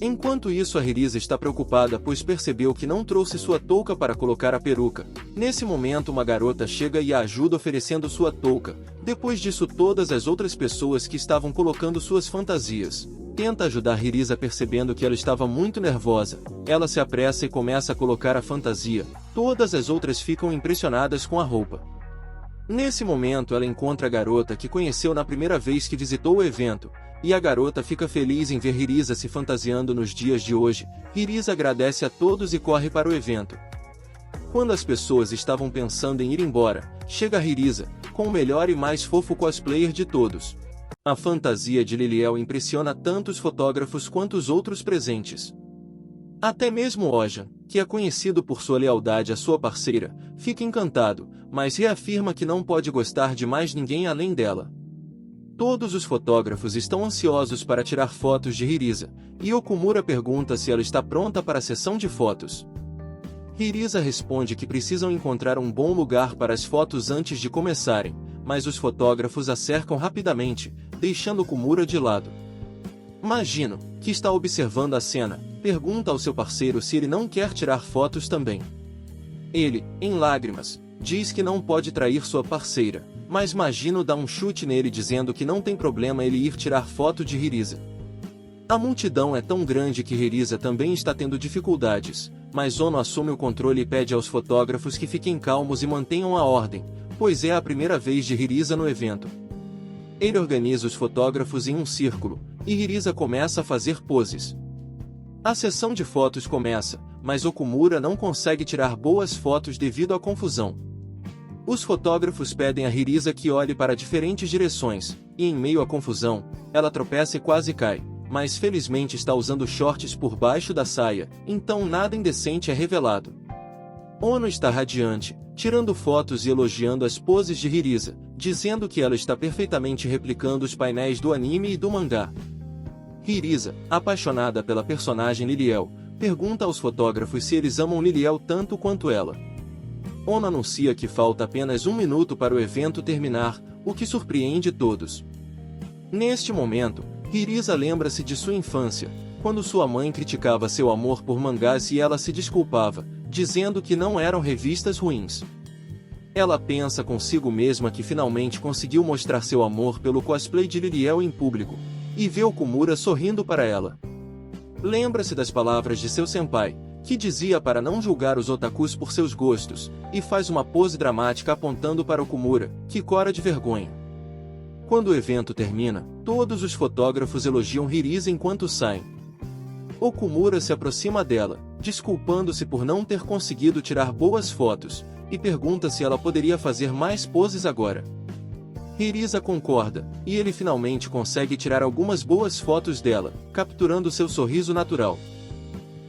Enquanto isso a Ririza está preocupada pois percebeu que não trouxe sua touca para colocar a peruca. Nesse momento uma garota chega e a ajuda oferecendo sua touca. Depois disso todas as outras pessoas que estavam colocando suas fantasias. tenta ajudar Hirisa percebendo que ela estava muito nervosa. Ela se apressa e começa a colocar a fantasia. Todas as outras ficam impressionadas com a roupa. Nesse momento ela encontra a garota que conheceu na primeira vez que visitou o evento, e a garota fica feliz em ver Hirisa se fantasiando nos dias de hoje. Hirisa agradece a todos e corre para o evento. Quando as pessoas estavam pensando em ir embora, chega Hirisa, com o melhor e mais fofo cosplayer de todos. A fantasia de Liliel impressiona tanto os fotógrafos quanto os outros presentes. Até mesmo Ojan, que é conhecido por sua lealdade à sua parceira, fica encantado, mas reafirma que não pode gostar de mais ninguém além dela. Todos os fotógrafos estão ansiosos para tirar fotos de Hirisa, e Okumura pergunta se ela está pronta para a sessão de fotos. Hirisa responde que precisam encontrar um bom lugar para as fotos antes de começarem, mas os fotógrafos a cercam rapidamente, deixando Okumura de lado. Magino, que está observando a cena, pergunta ao seu parceiro se ele não quer tirar fotos também. Ele, em lágrimas, diz que não pode trair sua parceira, mas Magino dá um chute nele dizendo que não tem problema ele ir tirar foto de Hirisa. A multidão é tão grande que Hirisa também está tendo dificuldades, mas Ono assume o controle e pede aos fotógrafos que fiquem calmos e mantenham a ordem, pois é a primeira vez de Hirisa no evento. Ele organiza os fotógrafos em um círculo, e Hirisa começa a fazer poses. A sessão de fotos começa, mas Okumura não consegue tirar boas fotos devido à confusão. Os fotógrafos pedem a Hirisa que olhe para diferentes direções, e em meio à confusão, ela tropeça e quase cai, mas felizmente está usando shorts por baixo da saia, então nada indecente é revelado. Ono está radiante, tirando fotos e elogiando as poses de Hirisa, dizendo que ela está perfeitamente replicando os painéis do anime e do mangá. Hirisa, apaixonada pela personagem Liliel, pergunta aos fotógrafos se eles amam Liliel tanto quanto ela. Ono anuncia que falta apenas 1 minuto para o evento terminar, o que surpreende todos. Neste momento, Hirisa lembra-se de sua infância, quando sua mãe criticava seu amor por mangás e ela se desculpava, dizendo que não eram revistas ruins. Ela pensa consigo mesma que finalmente conseguiu mostrar seu amor pelo cosplay de Liliel em público, e vê Okumura sorrindo para ela. Lembra-se das palavras de seu senpai, que dizia para não julgar os otakus por seus gostos, e faz uma pose dramática apontando para Okumura, que cora de vergonha. Quando o evento termina, todos os fotógrafos elogiam Hirisa enquanto saem. Okumura se aproxima dela, desculpando-se por não ter conseguido tirar boas fotos, e pergunta se ela poderia fazer mais poses agora. Hirisa concorda, e ele finalmente consegue tirar algumas boas fotos dela, capturando seu sorriso natural.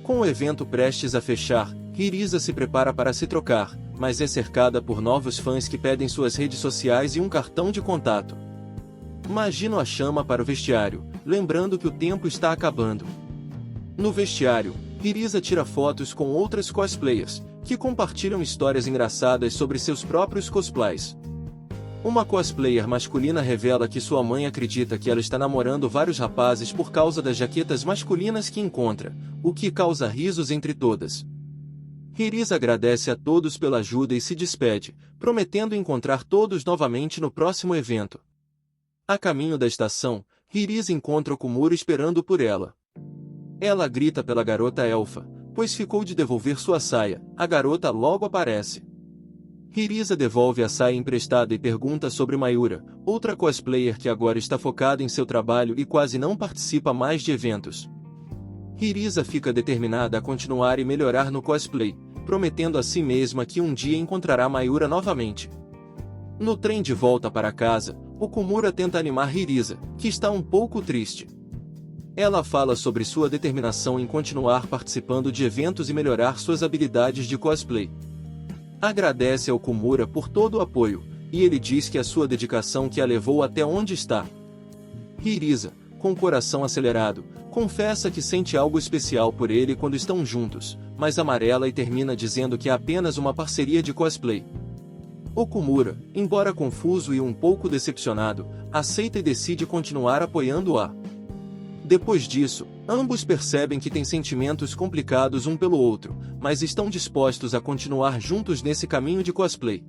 Com o evento prestes a fechar, Hirisa se prepara para se trocar, mas é cercada por novos fãs que pedem suas redes sociais e um cartão de contato. Magino a chama para o vestiário, lembrando que o tempo está acabando. No vestiário, Hirisa tira fotos com outras cosplayers, que compartilham histórias engraçadas sobre seus próprios cosplays. Uma cosplayer masculina revela que sua mãe acredita que ela está namorando vários rapazes por causa das jaquetas masculinas que encontra, o que causa risos entre todas. Hirisa agradece a todos pela ajuda e se despede, prometendo encontrar todos novamente no próximo evento. A caminho da estação, Hirisa encontra Okumura esperando por ela. Ela grita pela garota elfa, pois ficou de devolver sua saia. A garota logo aparece. Hirisa devolve a saia emprestada e pergunta sobre Mayura, outra cosplayer que agora está focada em seu trabalho e quase não participa mais de eventos. Hirisa fica determinada a continuar e melhorar no cosplay, prometendo a si mesma que um dia encontrará Mayura novamente. No trem de volta para casa, Okumura tenta animar Hirisa, que está um pouco triste. Ela fala sobre sua determinação em continuar participando de eventos e melhorar suas habilidades de cosplay. Agradece ao Okumura por todo o apoio, e ele diz que a sua dedicação que a levou até onde está. Hirisa, com o coração acelerado, confessa que sente algo especial por ele quando estão juntos, mas amarela e termina dizendo que é apenas uma parceria de cosplay. Okumura, embora confuso e um pouco decepcionado, aceita e decide continuar apoiando-a. Depois disso, ambos percebem que têm sentimentos complicados um pelo outro, mas estão dispostos a continuar juntos nesse caminho de cosplay.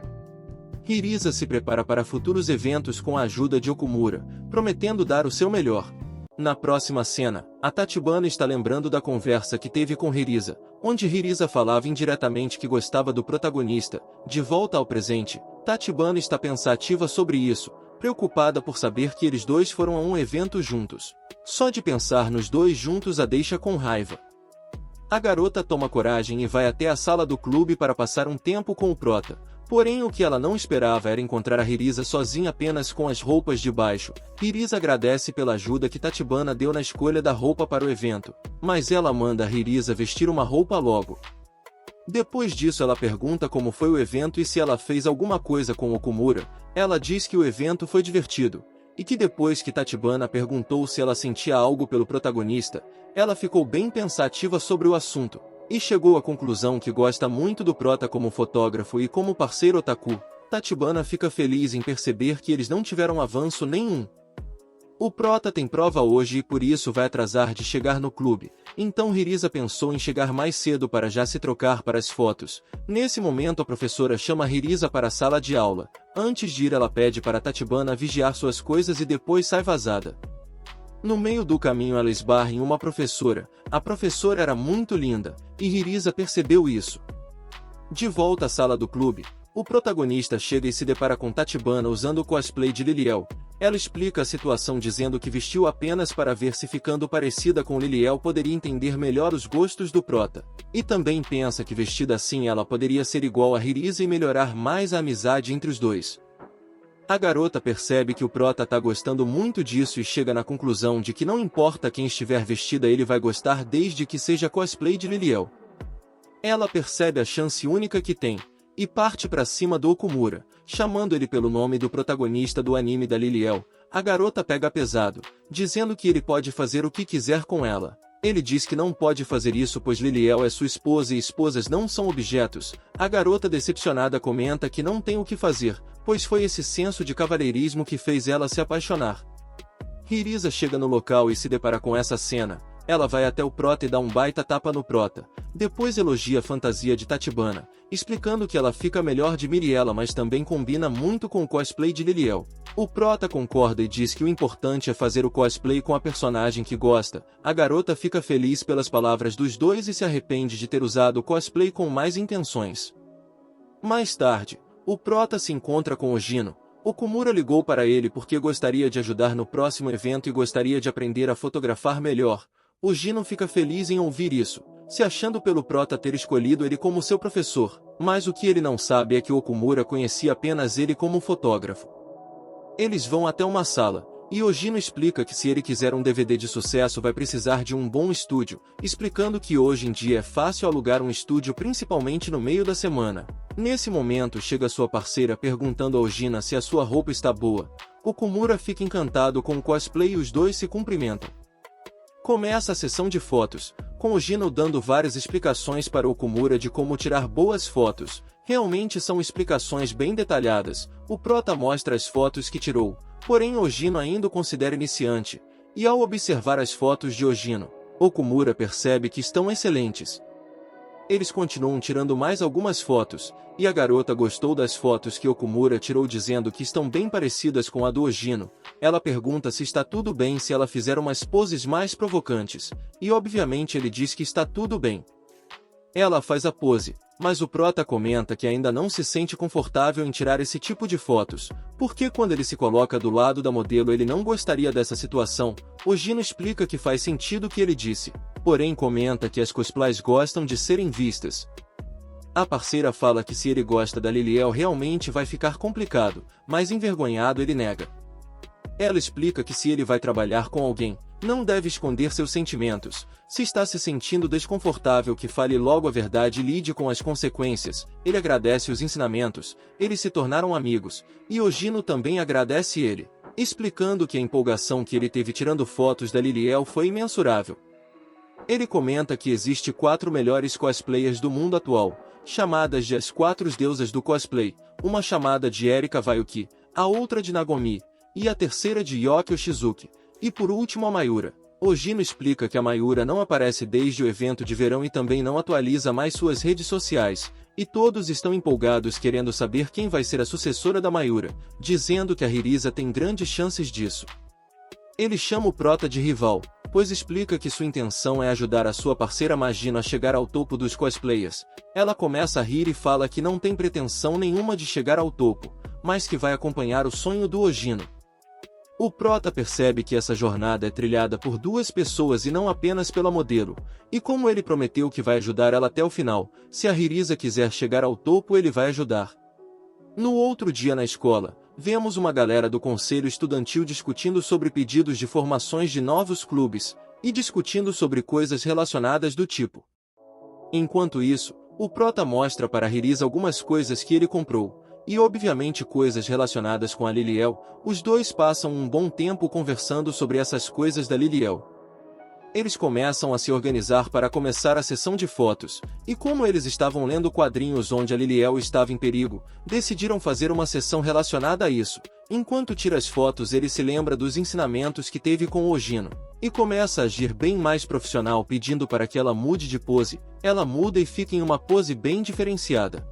Hirisa se prepara para futuros eventos com a ajuda de Okumura, prometendo dar o seu melhor. Na próxima cena, a Tachibana está lembrando da conversa que teve com Hirisa, onde Hirisa falava indiretamente que gostava do protagonista. De volta ao presente, Tachibana está pensativa sobre isso, preocupada por saber que eles dois foram a um evento juntos. Só de pensar nos dois juntos a deixa com raiva. A garota toma coragem e vai até a sala do clube para passar um tempo com o prota. Porém, o que ela não esperava era encontrar a Hirisa sozinha apenas com as roupas de baixo. Hirisa agradece pela ajuda que Tachibana deu na escolha da roupa para o evento, mas ela manda a Hirisa vestir uma roupa logo. Depois disso ela pergunta como foi o evento e se ela fez alguma coisa com Okumura. Ela diz que o evento foi divertido, e que depois que Tachibana perguntou se ela sentia algo pelo protagonista, ela ficou bem pensativa sobre o assunto, e chegou à conclusão que gosta muito do prota como fotógrafo e como parceiro otaku. Tachibana fica feliz em perceber que eles não tiveram avanço nenhum. O prota tem prova hoje e por isso vai atrasar de chegar no clube, então Hirisa pensou em chegar mais cedo para já se trocar para as fotos. Nesse momento a professora chama Hirisa para a sala de aula. Antes de ir ela pede para Tachibana vigiar suas coisas e depois sai vazada. No meio do caminho ela esbarra em uma professora. A professora era muito linda, e Hirisa percebeu isso. De volta à sala do clube, o protagonista chega e se depara com Tachibana usando o cosplay de Liliel. Ela explica a situação dizendo que vestiu apenas para ver se ficando parecida com Liliel poderia entender melhor os gostos do prota. E também pensa que vestida assim ela poderia ser igual a Hirisa e melhorar mais a amizade entre os dois. A garota percebe que o prota tá gostando muito disso e chega na conclusão de que não importa quem estiver vestida ele vai gostar desde que seja cosplay de Liliel. Ela percebe a chance única que tem, e parte para cima do Okumura, chamando ele pelo nome do protagonista do anime da Liliel. A garota pega pesado, dizendo que ele pode fazer o que quiser com ela. Ele diz que não pode fazer isso pois Liliel é sua esposa e esposas não são objetos. A garota decepcionada comenta que não tem o que fazer, pois foi esse senso de cavalheirismo que fez ela se apaixonar. Hirisa chega no local e se depara com essa cena. Ela vai até o prota e dá um baita tapa no prota. Depois elogia a fantasia de Tachibana, explicando que ela fica melhor de Miriela mas também combina muito com o cosplay de Liliel. O prota concorda e diz que o importante é fazer o cosplay com a personagem que gosta. A garota fica feliz pelas palavras dos dois e se arrepende de ter usado o cosplay com mais intenções. Mais tarde, o prota se encontra com Ojino. Okumura ligou para ele porque gostaria de ajudar no próximo evento e gostaria de aprender a fotografar melhor. Ojino fica feliz em ouvir isso, se achando pelo prota ter escolhido ele como seu professor, mas o que ele não sabe é que Okumura conhecia apenas ele como fotógrafo. Eles vão até uma sala, e Ojino explica que se ele quiser um DVD de sucesso vai precisar de um bom estúdio, explicando que hoje em dia é fácil alugar um estúdio principalmente no meio da semana. Nesse momento chega sua parceira perguntando a Ojina se a sua roupa está boa. Okumura fica encantado com o cosplay e os dois se cumprimentam. Começa a sessão de fotos, com Ojino dando várias explicações para Okumura de como tirar boas fotos. Realmente são explicações bem detalhadas. O prota mostra as fotos que tirou, porém Ojino ainda o considera iniciante, e ao observar as fotos de Ojino, Okumura percebe que estão excelentes. Eles continuam tirando mais algumas fotos, e a garota gostou das fotos que Okumura tirou dizendo que estão bem parecidas com a do Ojino. Ela pergunta se está tudo bem se ela fizer umas poses mais provocantes, e obviamente ele diz que está tudo bem. Ela faz a pose, mas o prota comenta que ainda não se sente confortável em tirar esse tipo de fotos, porque quando ele se coloca do lado da modelo ele não gostaria dessa situação. Ojino explica que faz sentido o que ele disse, porém comenta que as cosplays gostam de serem vistas. A parceira fala que se ele gosta da Liliel realmente vai ficar complicado, mas envergonhado ele nega. Ela explica que se ele vai trabalhar com alguém, não deve esconder seus sentimentos. Se está se sentindo desconfortável que fale logo a verdade e lide com as consequências. Ele agradece os ensinamentos, eles se tornaram amigos, e Ojino também agradece ele, explicando que a empolgação que ele teve tirando fotos da Liliel foi imensurável. Ele comenta que existe 4 melhores cosplayers do mundo atual, chamadas de as 4 deusas do cosplay, uma chamada de Erika Wayuki, a outra de Nagomi, e a terceira de Yokio Shizuki, e por último a Mayura. Ojino explica que a Mayura não aparece desde o evento de verão e também não atualiza mais suas redes sociais, e todos estão empolgados querendo saber quem vai ser a sucessora da Mayura, dizendo que a Hirisa tem grandes chances disso. Ele chama o prota de rival, pois explica que sua intenção é ajudar a sua parceira Magino a chegar ao topo dos cosplayers. Ela começa a rir e fala que não tem pretensão nenhuma de chegar ao topo, mas que vai acompanhar o sonho do Ogino. O prota percebe que essa jornada é trilhada por duas pessoas e não apenas pela modelo, e como ele prometeu que vai ajudar ela até o final, se a Hirisa quiser chegar ao topo ele vai ajudar. No outro dia na escola, vemos uma galera do conselho estudantil discutindo sobre pedidos de formações de novos clubes, e discutindo sobre coisas relacionadas do tipo. Enquanto isso, o prota mostra para Hirisa algumas coisas que ele comprou, e obviamente coisas relacionadas com a Liliel. Os dois passam um bom tempo conversando sobre essas coisas da Liliel. Eles começam a se organizar para começar a sessão de fotos, e como eles estavam lendo quadrinhos onde a Liliel estava em perigo, decidiram fazer uma sessão relacionada a isso. Enquanto tira as fotos ele se lembra dos ensinamentos que teve com o Ogino, e começa a agir bem mais profissional pedindo para que ela mude de pose. Ela muda e fica em uma pose bem diferenciada.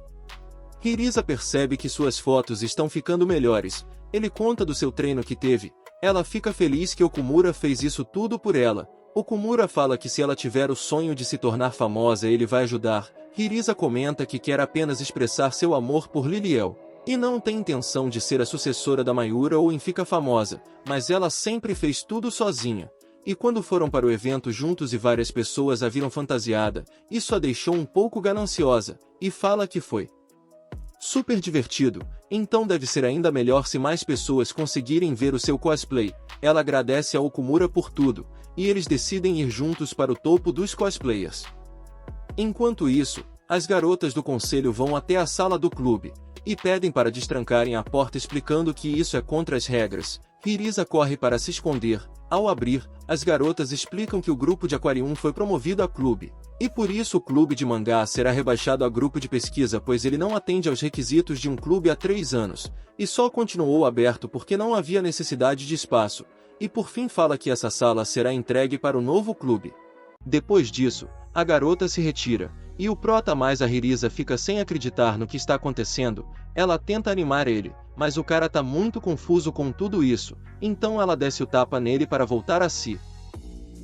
Hirisa percebe que suas fotos estão ficando melhores. Ele conta do seu treino que teve. Ela fica feliz que Okumura fez isso tudo por ela. Okumura fala que se ela tiver o sonho de se tornar famosa ele vai ajudar. Hirisa comenta que quer apenas expressar seu amor por Liliel, e não tem intenção de ser a sucessora da Mayura ou em ficar famosa, mas ela sempre fez tudo sozinha. E quando foram para o evento juntos e várias pessoas a viram fantasiada, isso a deixou um pouco gananciosa, e fala que foi super divertido, então deve ser ainda melhor se mais pessoas conseguirem ver o seu cosplay. Ela agradece a Okumura por tudo, e eles decidem ir juntos para o topo dos cosplayers. Enquanto isso, as garotas do conselho vão até a sala do clube, e pedem para destrancarem a porta explicando que isso é contra as regras. Hirisa corre para se esconder. Ao abrir, as garotas explicam que o grupo de Aquarium foi promovido a clube, e por isso o clube de mangá será rebaixado a grupo de pesquisa pois ele não atende aos requisitos de um clube há 3 anos, e só continuou aberto porque não havia necessidade de espaço, e por fim fala que essa sala será entregue para o novo clube. Depois disso, a garota se retira, e o prota mais a Hirisa fica sem acreditar no que está acontecendo. Ela tenta animar ele, mas o cara tá muito confuso com tudo isso, então ela desce o tapa nele para voltar a si.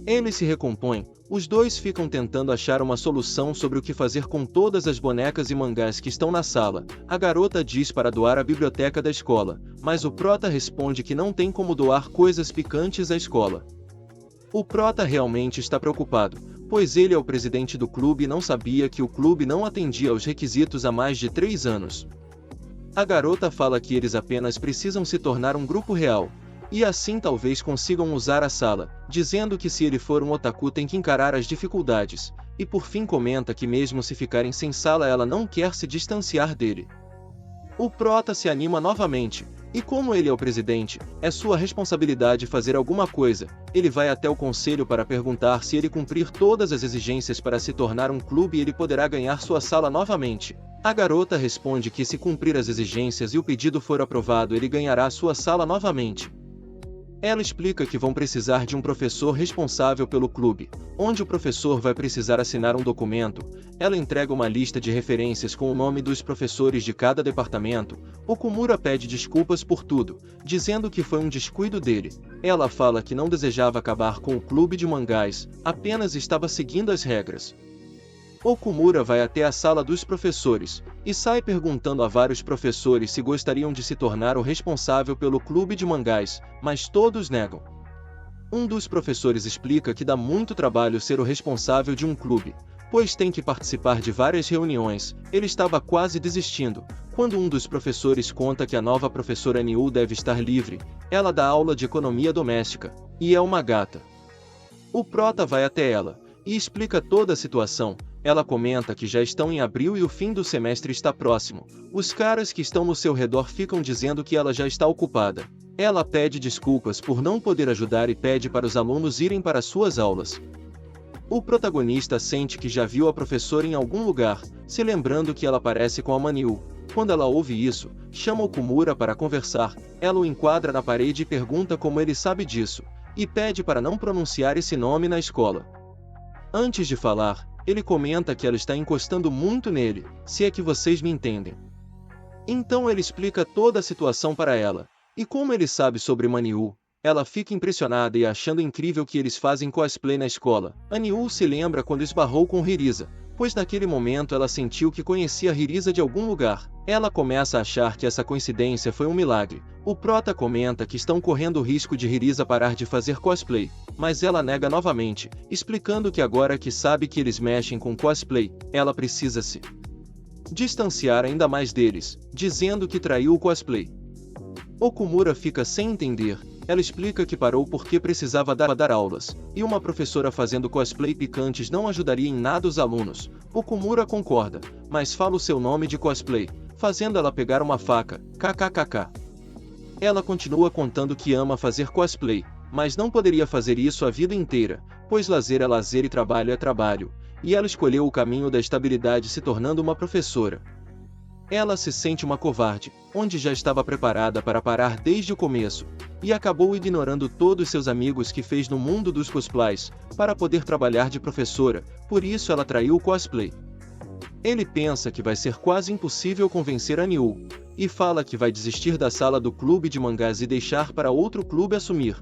Ele se recompõe, os dois ficam tentando achar uma solução sobre o que fazer com todas as bonecas e mangás que estão na sala. A garota diz para doar à biblioteca da escola, mas o prota responde que não tem como doar coisas picantes à escola. O prota realmente está preocupado, pois ele é o presidente do clube e não sabia que o clube não atendia aos requisitos há mais de 3 anos. A garota fala que eles apenas precisam se tornar um grupo real, e assim talvez consigam usar a sala, dizendo que se ele for um otaku tem que encarar as dificuldades, e por fim comenta que mesmo se ficarem sem sala ela não quer se distanciar dele. O prota se anima novamente, e como ele é o presidente, é sua responsabilidade fazer alguma coisa. Ele vai até o conselho para perguntar se ele cumprir todas as exigências para se tornar um clube ele poderá ganhar sua sala novamente. A garota responde que se cumprir as exigências e o pedido for aprovado ele ganhará sua sala novamente. Ela explica que vão precisar de um professor responsável pelo clube, onde o professor vai precisar assinar um documento. Ela entrega uma lista de referências com o nome dos professores de cada departamento. Okumura pede desculpas por tudo, dizendo que foi um descuido dele. Ela fala que não desejava acabar com o clube de mangás, apenas estava seguindo as regras. Okumura vai até a sala dos professores, e sai perguntando a vários professores se gostariam de se tornar o responsável pelo clube de mangás, mas todos negam. Um dos professores explica que dá muito trabalho ser o responsável de um clube, pois tem que participar de várias reuniões. Ele estava quase desistindo, quando um dos professores conta que a nova professora Niu deve estar livre. Ela dá aula de economia doméstica, e é uma gata. O prota vai até ela, e explica toda a situação. Ela comenta que já estão em abril e o fim do semestre está próximo. Os caras que estão no seu redor ficam dizendo que ela já está ocupada. Ela pede desculpas por não poder ajudar e pede para os alunos irem para suas aulas. O protagonista sente que já viu a professora em algum lugar, se lembrando que ela parece com a Maniu. Quando ela ouve isso, chama Okumura para conversar. Ela o enquadra na parede e pergunta como ele sabe disso, e pede para não pronunciar esse nome na escola. Antes de falar, ele comenta que ela está encostando muito nele, se é que vocês me entendem. Então ele explica toda a situação para ela, e como ele sabe sobre Maniu, Ela fica impressionada e achando incrível que eles fazem cosplay na escola. Aniu se lembra quando esbarrou com Hirisa, pois naquele momento ela sentiu que conhecia Hirisa de algum lugar. Ela começa a achar que essa coincidência foi um milagre. O prota comenta que estão correndo o risco de Hirisa parar de fazer cosplay, mas ela nega novamente, explicando que agora que sabe que eles mexem com cosplay, ela precisa se distanciar ainda mais deles, dizendo que traiu o cosplay. Okumura fica sem entender. Ela explica que parou porque precisava dar aulas, e uma professora fazendo cosplay picantes não ajudaria em nada os alunos. Okumura concorda, mas fala o seu nome de cosplay, fazendo ela pegar uma faca, kkkk. Ela continua contando que ama fazer cosplay, mas não poderia fazer isso a vida inteira, pois lazer é lazer e trabalho é trabalho, e ela escolheu o caminho da estabilidade se tornando uma professora. Ela se sente uma covarde, onde já estava preparada para parar desde o começo, e acabou ignorando todos seus amigos que fez no mundo dos cosplays, para poder trabalhar de professora, por isso ela traiu o cosplay. Ele pensa que vai ser quase impossível convencer a Niu, e fala que vai desistir da sala do clube de mangás e deixar para outro clube assumir.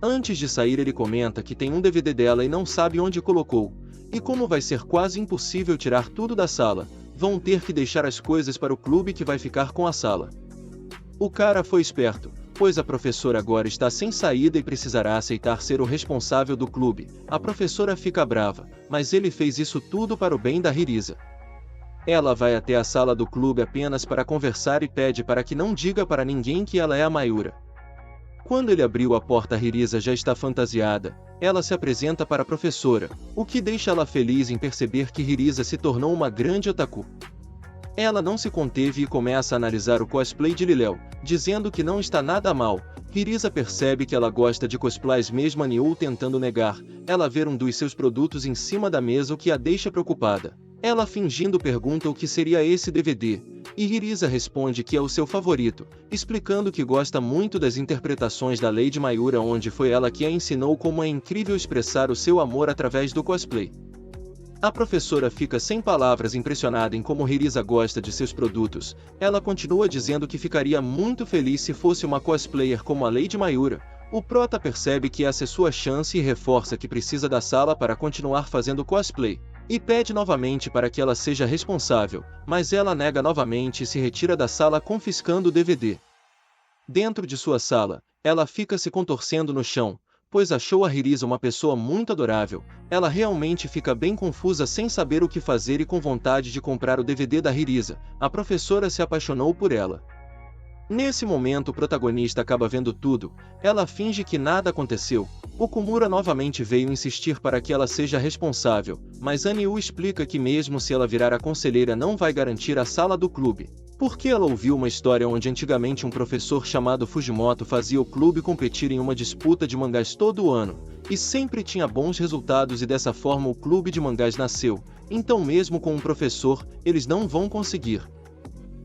Antes de sair ele comenta que tem um DVD dela e não sabe onde colocou, e como vai ser quase impossível tirar tudo da sala, vão ter que deixar as coisas para o clube que vai ficar com a sala. O cara foi esperto, pois a professora agora está sem saída e precisará aceitar ser o responsável do clube. A professora fica brava, mas ele fez isso tudo para o bem da Hirisa. Ela vai até a sala do clube apenas para conversar e pede para que não diga para ninguém que ela é a Mayura. Quando ele abriu a porta, Hirisa já está fantasiada. Ela se apresenta para a professora, o que deixa ela feliz em perceber que Hirisa se tornou uma grande otaku. Ela não se conteve e começa a analisar o cosplay de Liléo, dizendo que não está nada mal. Hirisa percebe que ela gosta de cosplays mesmo a Niu tentando negar. Ela vê um dos seus produtos em cima da mesa, o que a deixa preocupada. Ela fingindo pergunta o que seria esse DVD, e Hirisa responde que é o seu favorito, explicando que gosta muito das interpretações da Lady Mayura, onde foi ela que a ensinou como é incrível expressar o seu amor através do cosplay. A professora fica sem palavras, impressionada em como Hirisa gosta de seus produtos. Ela continua dizendo que ficaria muito feliz se fosse uma cosplayer como a Lady Mayura. O prota percebe que essa é sua chance e reforça que precisa da sala para continuar fazendo cosplay. E pede novamente para que ela seja responsável, mas ela nega novamente e se retira da sala confiscando o DVD. Dentro de sua sala, ela fica se contorcendo no chão, pois achou a Hirisa uma pessoa muito adorável. Ela realmente fica bem confusa sem saber o que fazer e com vontade de comprar o DVD da Hirisa. A professora se apaixonou por ela. Nesse momento o protagonista acaba vendo tudo. Ela finge que nada aconteceu. Okumura novamente veio insistir para que ela seja responsável, mas Aniu explica que mesmo se ela virar a conselheira não vai garantir a sala do clube. Porque ela ouviu uma história onde antigamente um professor chamado Fujimoto fazia o clube competir em uma disputa de mangás todo ano, e sempre tinha bons resultados, e dessa forma o clube de mangás nasceu. Então mesmo com um professor, eles não vão conseguir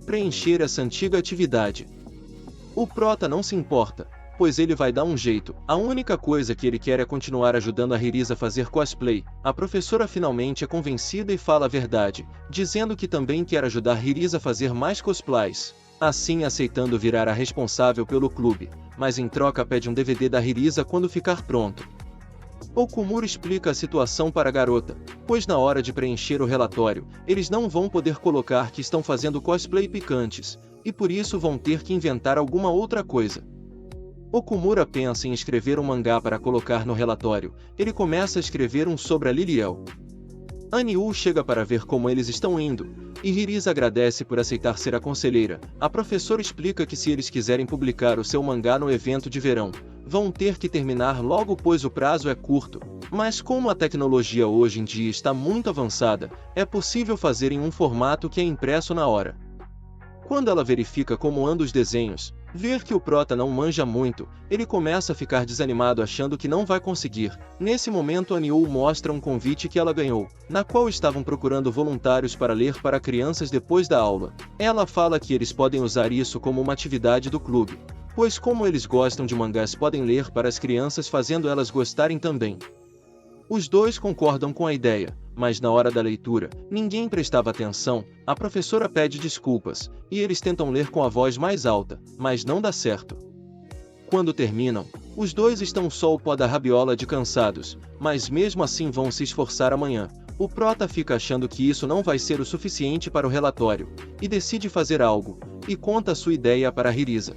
preencher essa antiga atividade. O prota não se importa, pois ele vai dar um jeito. A única coisa que ele quer é continuar ajudando a Hirisa a fazer cosplay. A professora finalmente é convencida e fala a verdade, dizendo que também quer ajudar Hirisa a fazer mais cosplays, assim aceitando virar a responsável pelo clube, mas em troca pede um DVD da Hirisa quando ficar pronto. Okumura explica a situação para a garota, pois na hora de preencher o relatório, eles não vão poder colocar que estão fazendo cosplay picantes, e por isso vão ter que inventar alguma outra coisa. Okumura pensa em escrever um mangá para colocar no relatório. Ele começa a escrever um sobre a Liliel. Aniu chega para ver como eles estão indo, e Hirisa agradece por aceitar ser a conselheira. A professora explica que se eles quiserem publicar o seu mangá no evento de verão, vão ter que terminar logo, pois o prazo é curto. Mas como a tecnologia hoje em dia está muito avançada, é possível fazer em um formato que é impresso na hora. Quando ela verifica como andam os desenhos, ver que o prota não manja muito, ele começa a ficar desanimado, achando que não vai conseguir. Nesse momento Aniu mostra um convite que ela ganhou, na qual estavam procurando voluntários para ler para crianças depois da aula. Ela fala que eles podem usar isso como uma atividade do clube, pois como eles gostam de mangás podem ler para as crianças, fazendo elas gostarem também. Os dois concordam com a ideia, mas na hora da leitura, ninguém prestava atenção. A professora pede desculpas, e eles tentam ler com a voz mais alta, mas não dá certo. Quando terminam, os dois estão só o pó da rabiola de cansados, mas mesmo assim vão se esforçar amanhã. O prota fica achando que isso não vai ser o suficiente para o relatório, e decide fazer algo, e conta sua ideia para Hirisa.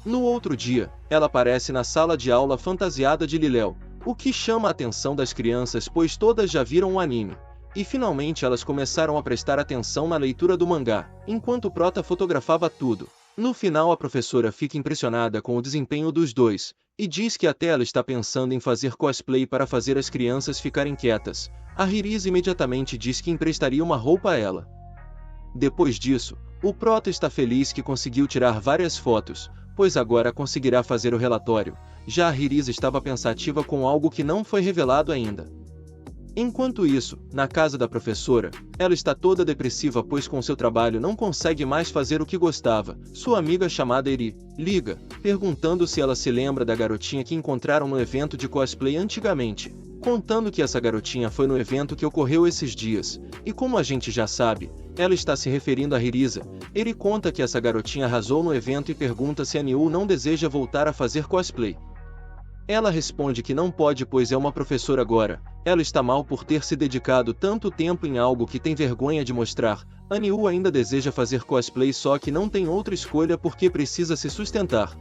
No outro dia, ela aparece na sala de aula fantasiada de Liléu, o que chama a atenção das crianças pois todas já viram o anime. E finalmente elas começaram a prestar atenção na leitura do mangá, enquanto o prota fotografava tudo. No final a professora fica impressionada com o desempenho dos dois, e diz que até ela está pensando em fazer cosplay para fazer as crianças ficarem quietas. A Hirisa imediatamente diz que emprestaria uma roupa a ela. Depois disso, o prota está feliz que conseguiu tirar várias fotos, pois agora conseguirá fazer o relatório. Já a Hirisa estava pensativa com algo que não foi revelado ainda. Enquanto isso, na casa da professora, ela está toda depressiva pois com seu trabalho não consegue mais fazer o que gostava. Sua amiga chamada Eri liga, perguntando se ela se lembra da garotinha que encontraram no evento de cosplay antigamente, contando que essa garotinha foi no evento que ocorreu esses dias, e como a gente já sabe, ela está se referindo a Hirisa. Eri conta que essa garotinha arrasou no evento e pergunta se a Niu não deseja voltar a fazer cosplay. Ela responde que não pode pois é uma professora agora, ela está mal por ter se dedicado tanto tempo em algo que tem vergonha de mostrar. A Niu ainda deseja fazer cosplay só que não tem outra escolha porque precisa se sustentar.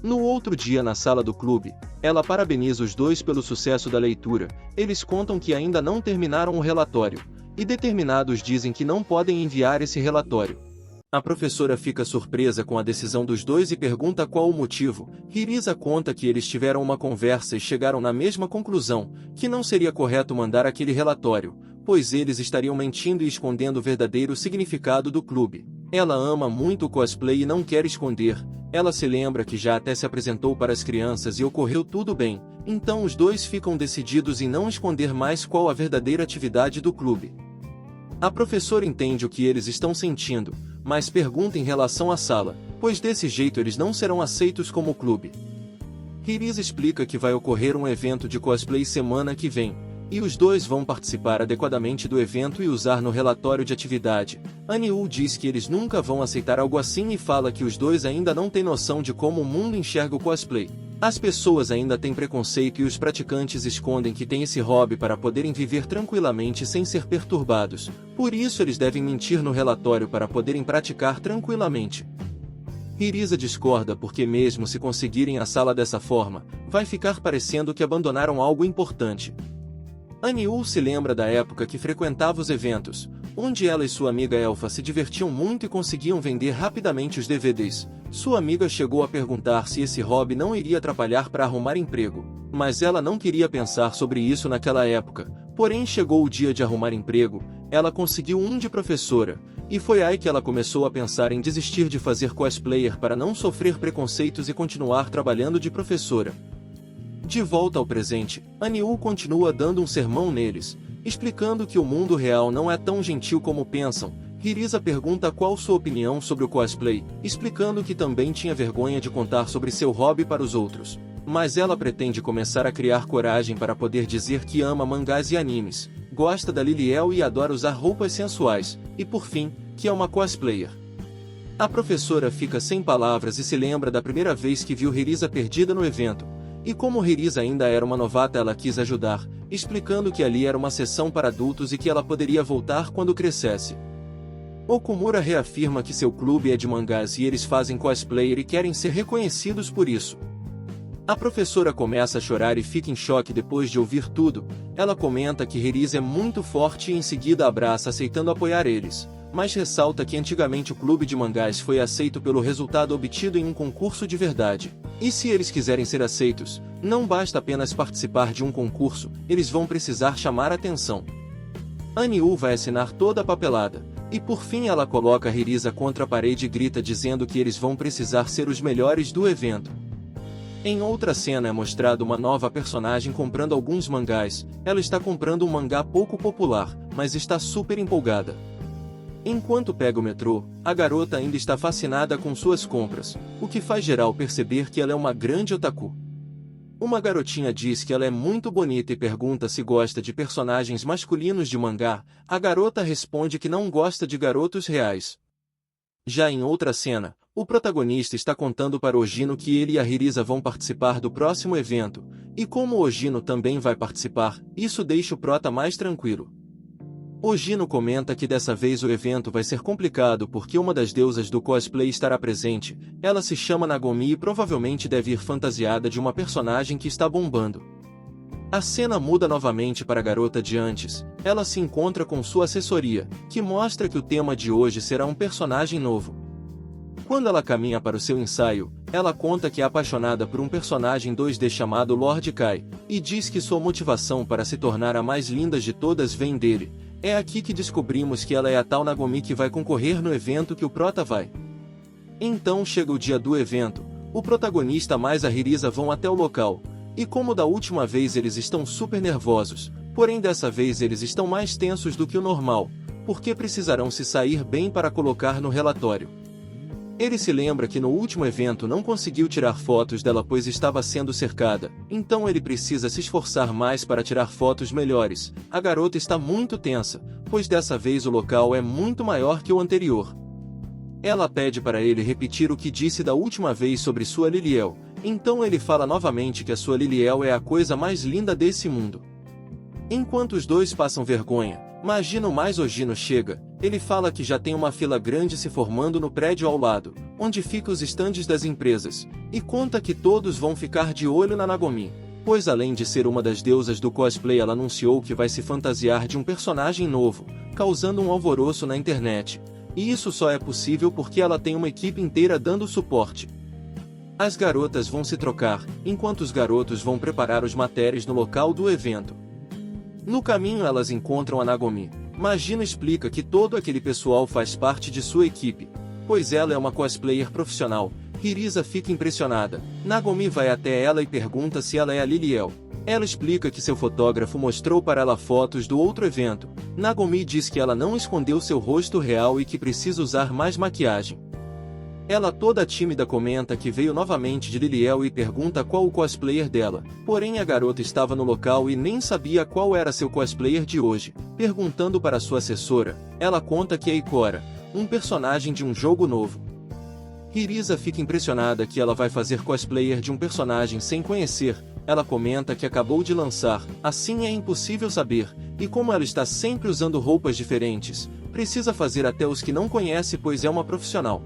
No outro dia na sala do clube, ela parabeniza os dois pelo sucesso da leitura. Eles contam que ainda não terminaram o relatório, e determinados dizem que não podem enviar esse relatório. A professora fica surpresa com a decisão dos dois e pergunta qual o motivo. Hirisa conta que eles tiveram uma conversa e chegaram na mesma conclusão, que não seria correto mandar aquele relatório, pois eles estariam mentindo e escondendo o verdadeiro significado do clube. Ela ama muito o cosplay e não quer esconder. Ela se lembra que já até se apresentou para as crianças e ocorreu tudo bem, então os dois ficam decididos em não esconder mais qual a verdadeira atividade do clube. A professora entende o que eles estão sentindo, mas pergunta em relação à sala, pois desse jeito eles não serão aceitos como clube. Hirisa explica que vai ocorrer um evento de cosplay semana que vem, e os dois vão participar adequadamente do evento e usar no relatório de atividade. A Niu diz que eles nunca vão aceitar algo assim e fala que os dois ainda não têm noção de como o mundo enxerga o cosplay. As pessoas ainda têm preconceito e os praticantes escondem que têm esse hobby para poderem viver tranquilamente sem ser perturbados. Por isso eles devem mentir no relatório para poderem praticar tranquilamente. Hirisa discorda porque mesmo se conseguirem a sala dessa forma, vai ficar parecendo que abandonaram algo importante. A Niu se lembra da época que frequentava os eventos, onde ela e sua amiga Elfa se divertiam muito e conseguiam vender rapidamente os DVDs. Sua amiga chegou a perguntar se esse hobby não iria atrapalhar para arrumar emprego, mas ela não queria pensar sobre isso naquela época. Porém chegou o dia de arrumar emprego, ela conseguiu um de professora, e foi aí que ela começou a pensar em desistir de fazer cosplayer para não sofrer preconceitos e continuar trabalhando de professora. De volta ao presente, a Niu continua dando um sermão neles, explicando que o mundo real não é tão gentil como pensam. Hirisa pergunta qual sua opinião sobre o cosplay, explicando que também tinha vergonha de contar sobre seu hobby para os outros. Mas ela pretende começar a criar coragem para poder dizer que ama mangás e animes, gosta da Liliel e adora usar roupas sensuais, e por fim, que é uma cosplayer. A professora fica sem palavras e se lembra da primeira vez que viu Hirisa perdida no evento. E como Hirisa ainda era uma novata ela quis ajudar, explicando que ali era uma sessão para adultos e que ela poderia voltar quando crescesse. Okumura reafirma que seu clube é de mangás e eles fazem cosplayer e querem ser reconhecidos por isso. A professora começa a chorar e fica em choque depois de ouvir tudo. Ela comenta que Hirisa é muito forte e em seguida abraça aceitando apoiar eles, mas ressalta que antigamente o clube de mangás foi aceito pelo resultado obtido em um concurso de verdade. E se eles quiserem ser aceitos, não basta apenas participar de um concurso, eles vão precisar chamar atenção. A Niu vai assinar toda a papelada, e por fim ela coloca Hirisa contra a parede e grita dizendo que eles vão precisar ser os melhores do evento. Em outra cena é mostrado uma nova personagem comprando alguns mangás. Ela está comprando um mangá pouco popular, mas está super empolgada. Enquanto pega o metrô, a garota ainda está fascinada com suas compras, o que faz geral perceber que ela é uma grande otaku. Uma garotinha diz que ela é muito bonita e pergunta se gosta de personagens masculinos de mangá. A garota responde que não gosta de garotos reais. Já em outra cena, o protagonista está contando para Ojino que ele e a Hirisa vão participar do próximo evento, e como Ojino também vai participar, isso deixa o prota mais tranquilo. Ojino comenta que dessa vez o evento vai ser complicado porque uma das deusas do cosplay estará presente, ela se chama Nagomi e provavelmente deve ir fantasiada de uma personagem que está bombando. A cena muda novamente para a garota de antes, ela se encontra com sua assessoria, que mostra que o tema de hoje será um personagem novo. Quando ela caminha para o seu ensaio, ela conta que é apaixonada por um personagem 2D chamado Lord Kai, e diz que sua motivação para se tornar a mais linda de todas vem dele. É aqui que descobrimos que ela é a tal Nagomi que vai concorrer no evento que o prota vai. Então chega o dia do evento, o protagonista mais a Hirisa vão até o local, e como da última vez eles estão super nervosos, porém dessa vez eles estão mais tensos do que o normal, porque precisarão se sair bem para colocar no relatório. Ele se lembra que no último evento não conseguiu tirar fotos dela pois estava sendo cercada, então ele precisa se esforçar mais para tirar fotos melhores. A garota está muito tensa, pois dessa vez o local é muito maior que o anterior. Ela pede para ele repetir o que disse da última vez sobre sua Liliel, então ele fala novamente que a sua Liliel é a coisa mais linda desse mundo. Enquanto os dois passam vergonha, Magino mais Ojino chega, ele fala que já tem uma fila grande se formando no prédio ao lado, onde ficam os estandes das empresas, e conta que todos vão ficar de olho na Nagomi, pois além de ser uma das deusas do cosplay ela anunciou que vai se fantasiar de um personagem novo, causando um alvoroço na internet, e isso só é possível porque ela tem uma equipe inteira dando suporte. As garotas vão se trocar, enquanto os garotos vão preparar os materiais no local do evento. No caminho elas encontram a Nagomi. Magino explica que todo aquele pessoal faz parte de sua equipe, pois ela é uma cosplayer profissional. Hirisa fica impressionada. Nagomi vai até ela e pergunta se ela é a Liliel. Ela explica que seu fotógrafo mostrou para ela fotos do outro evento. Nagomi diz que ela não escondeu seu rosto real e que precisa usar mais maquiagem. Ela toda tímida comenta que veio novamente de Liliel e pergunta qual o cosplayer dela, porém a garota estava no local e nem sabia qual era seu cosplayer de hoje. Perguntando para sua assessora, ela conta que é Ikora, um personagem de um jogo novo. Hirisa fica impressionada que ela vai fazer cosplayer de um personagem sem conhecer, ela comenta que acabou de lançar, assim é impossível saber, e como ela está sempre usando roupas diferentes, precisa fazer até os que não conhece pois é uma profissional.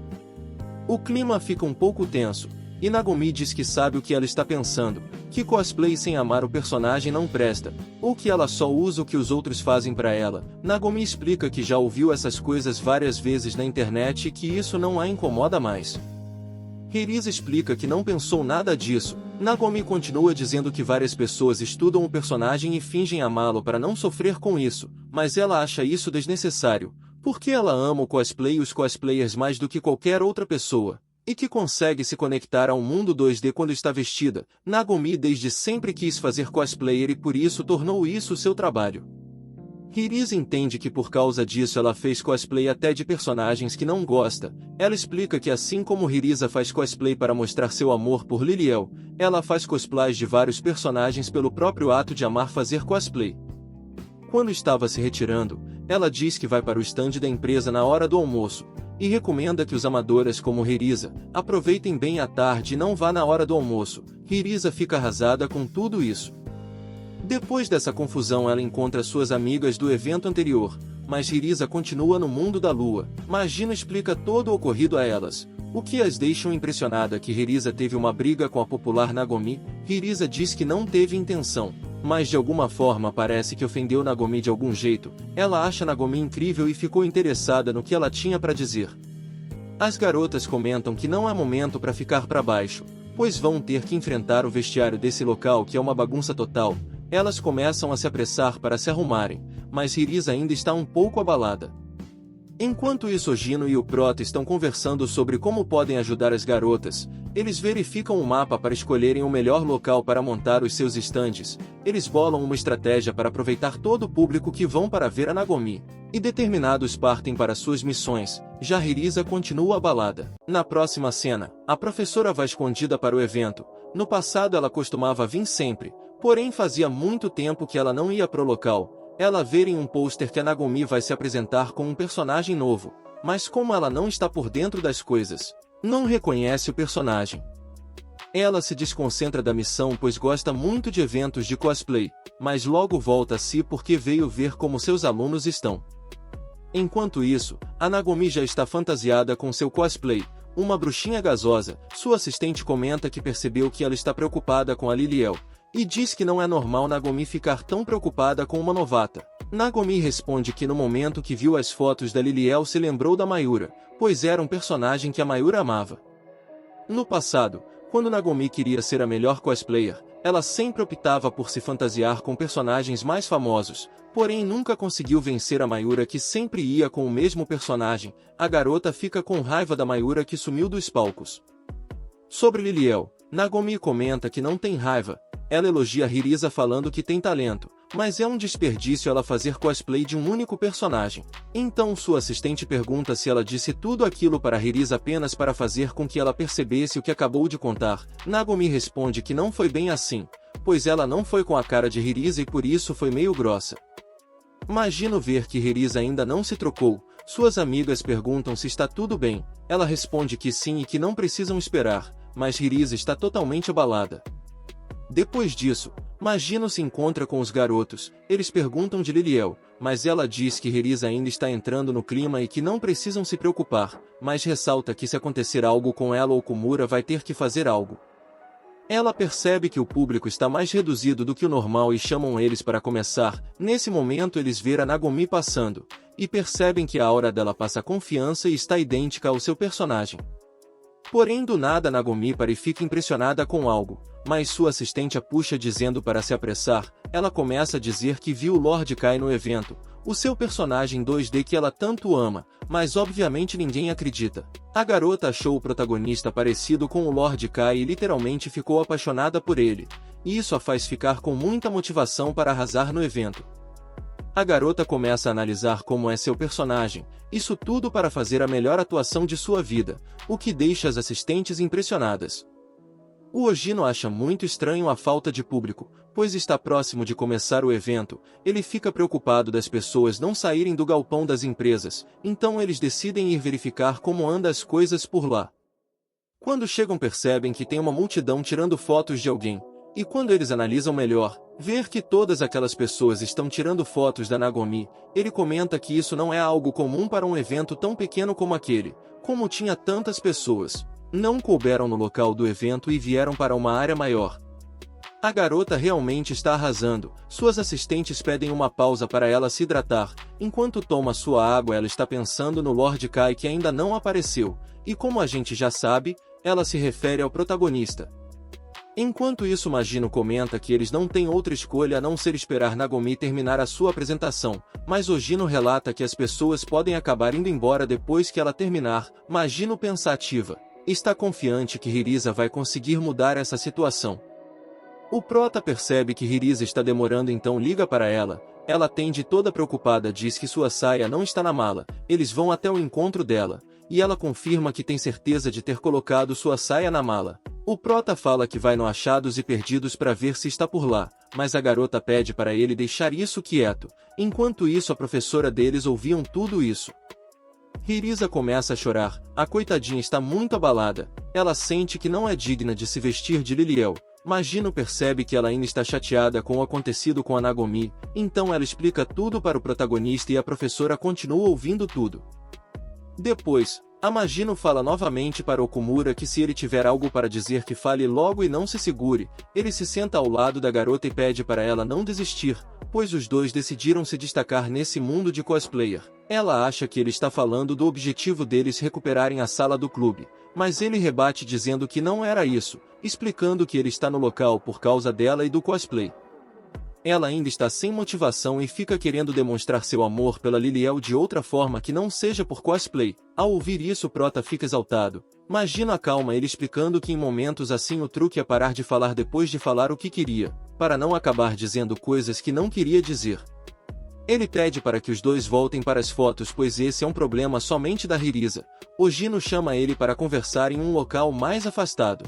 O clima fica um pouco tenso, e Nagomi diz que sabe o que ela está pensando, que cosplay sem amar o personagem não presta, ou que ela só usa o que os outros fazem para ela. Nagomi explica que já ouviu essas coisas várias vezes na internet e que isso não a incomoda mais. Hirisa explica que não pensou nada disso. Nagomi continua dizendo que várias pessoas estudam o personagem e fingem amá-lo para não sofrer com isso, mas ela acha isso desnecessário, porque ela ama o cosplay e os cosplayers mais do que qualquer outra pessoa, e que consegue se conectar ao mundo 2D quando está vestida. Nagomi desde sempre quis fazer cosplayer e por isso tornou isso seu trabalho. Hirisa entende que por causa disso ela fez cosplay até de personagens que não gosta. Ela explica que assim como Hirisa faz cosplay para mostrar seu amor por Liliel, ela faz cosplays de vários personagens pelo próprio ato de amar fazer cosplay. Quando estava se retirando, ela diz que vai para o estande da empresa na hora do almoço, e recomenda que os amadoras como Hirisa aproveitem bem a tarde e não vá na hora do almoço. Hirisa fica arrasada com tudo isso. Depois dessa confusão ela encontra suas amigas do evento anterior, mas Hirisa continua no mundo da lua. Magino explica todo o ocorrido a elas, o que as deixa impressionada que Hirisa teve uma briga com a popular Nagomi. Hirisa diz que não teve intenção, mas de alguma forma parece que ofendeu Nagomi de algum jeito. Ela acha Nagomi incrível e ficou interessada no que ela tinha para dizer. As garotas comentam que não é momento para ficar para baixo, pois vão ter que enfrentar o vestiário desse local que é uma bagunça total. Elas começam a se apressar para se arrumarem, mas Hirisa ainda está um pouco abalada. Enquanto isso Ojino e o Prota estão conversando sobre como podem ajudar as garotas, eles verificam o mapa para escolherem o melhor local para montar os seus estandes. Eles bolam uma estratégia para aproveitar todo o público que vão para ver a Nagomi, e determinados partem para suas missões. Já Hirisa continua abalada. Na próxima cena, a professora vai escondida para o evento. No passado ela costumava vir sempre, porém fazia muito tempo que ela não ia pro local. Ela vê em um pôster que a Nagomi vai se apresentar com um personagem novo, mas como ela não está por dentro das coisas, não reconhece o personagem. Ela se desconcentra da missão pois gosta muito de eventos de cosplay, mas logo volta a si porque veio ver como seus alunos estão. Enquanto isso, a Nagomi já está fantasiada com seu cosplay, uma bruxinha gasosa. Sua assistente comenta que percebeu que ela está preocupada com a Liliel, e diz que não é normal Nagomi ficar tão preocupada com uma novata. Nagomi responde que no momento que viu as fotos da Liliel se lembrou da Mayura, pois era um personagem que a Mayura amava. No passado, quando Nagomi queria ser a melhor cosplayer, ela sempre optava por se fantasiar com personagens mais famosos, porém nunca conseguiu vencer a Mayura que sempre ia com o mesmo personagem. A garota fica com raiva da Mayura que sumiu dos palcos. Sobre Liliel, Nagomi comenta que não tem raiva. Ela elogia Hirisa falando que tem talento, mas é um desperdício ela fazer cosplay de um único personagem. Então sua assistente pergunta se ela disse tudo aquilo para Hirisa apenas para fazer com que ela percebesse o que acabou de contar. Nagomi responde que não foi bem assim, pois ela não foi com a cara de Hirisa e por isso foi meio grossa. Imagino ver que Hirisa ainda não se trocou. Suas amigas perguntam se está tudo bem. Ela responde que sim e que não precisam esperar, mas Hirisa está totalmente abalada. Depois disso, Magino se encontra com os garotos. Eles perguntam de Liliel, mas ela diz que Hirisa ainda está entrando no clima e que não precisam se preocupar, mas ressalta que se acontecer algo com ela ou Komura vai ter que fazer algo. Ela percebe que o público está mais reduzido do que o normal e chamam eles para começar. Nesse momento eles veem a Nagomi passando, e percebem que a aura dela passa confiança e está idêntica ao seu personagem. Porém do nada Nagomi para e fica impressionada com algo, mas sua assistente a puxa dizendo para se apressar. Ela começa a dizer que viu o Lord Kai no evento, o seu personagem 2D que ela tanto ama, mas obviamente ninguém acredita. A garota achou o protagonista parecido com o Lord Kai e literalmente ficou apaixonada por ele, e isso a faz ficar com muita motivação para arrasar no evento. A garota começa a analisar como é seu personagem, isso tudo para fazer a melhor atuação de sua vida, o que deixa as assistentes impressionadas. O Ogino acha muito estranho a falta de público, pois está próximo de começar o evento. Ele fica preocupado das pessoas não saírem do galpão das empresas, então eles decidem ir verificar como andam as coisas por lá. Quando chegam percebem que tem uma multidão tirando fotos de alguém, e quando eles analisam melhor, ver que todas aquelas pessoas estão tirando fotos da Nagomi, ele comenta que isso não é algo comum para um evento tão pequeno como aquele. Como tinha tantas pessoas, não couberam no local do evento e vieram para uma área maior. A garota realmente está arrasando. Suas assistentes pedem uma pausa para ela se hidratar. Enquanto toma sua água ela está pensando no Lord Kai que ainda não apareceu, e como a gente já sabe, ela se refere ao protagonista. Enquanto isso Magino comenta que eles não têm outra escolha a não ser esperar Nagomi terminar a sua apresentação, mas Ogino relata que as pessoas podem acabar indo embora depois que ela terminar. Magino pensativa, está confiante que Hirisa vai conseguir mudar essa situação. O prota percebe que Hirisa está demorando então liga para ela, ela atende toda preocupada diz que sua saia não está na mala, eles vão até o encontro dela, e ela confirma que tem certeza de ter colocado sua saia na mala. O prota fala que vai no Achados e Perdidos para ver se está por lá, mas a garota pede para ele deixar isso quieto. Enquanto isso a professora deles ouviam tudo isso. Hirisa começa a chorar, a coitadinha está muito abalada, ela sente que não é digna de se vestir de Liliel. Magino percebe que ela ainda está chateada com o acontecido com a Nagomi, então ela explica tudo para o protagonista e a professora continua ouvindo tudo. Depois, a Magino fala novamente para Okumura que se ele tiver algo para dizer que fale logo e não se segure. Ele se senta ao lado da garota e pede para ela não desistir, pois os dois decidiram se destacar nesse mundo de cosplayer. Ela acha que ele está falando do objetivo deles recuperarem a sala do clube, mas ele rebate dizendo que não era isso, explicando que ele está no local por causa dela e do cosplay. Ela ainda está sem motivação e fica querendo demonstrar seu amor pela Liliel de outra forma que não seja por cosplay. Ao ouvir isso Prota fica exaltado. Magino acalma ele explicando que em momentos assim o truque é parar de falar depois de falar o que queria, para não acabar dizendo coisas que não queria dizer. Ele pede para que os dois voltem para as fotos pois esse é um problema somente da Hirisa. Ogino chama ele para conversar em um local mais afastado.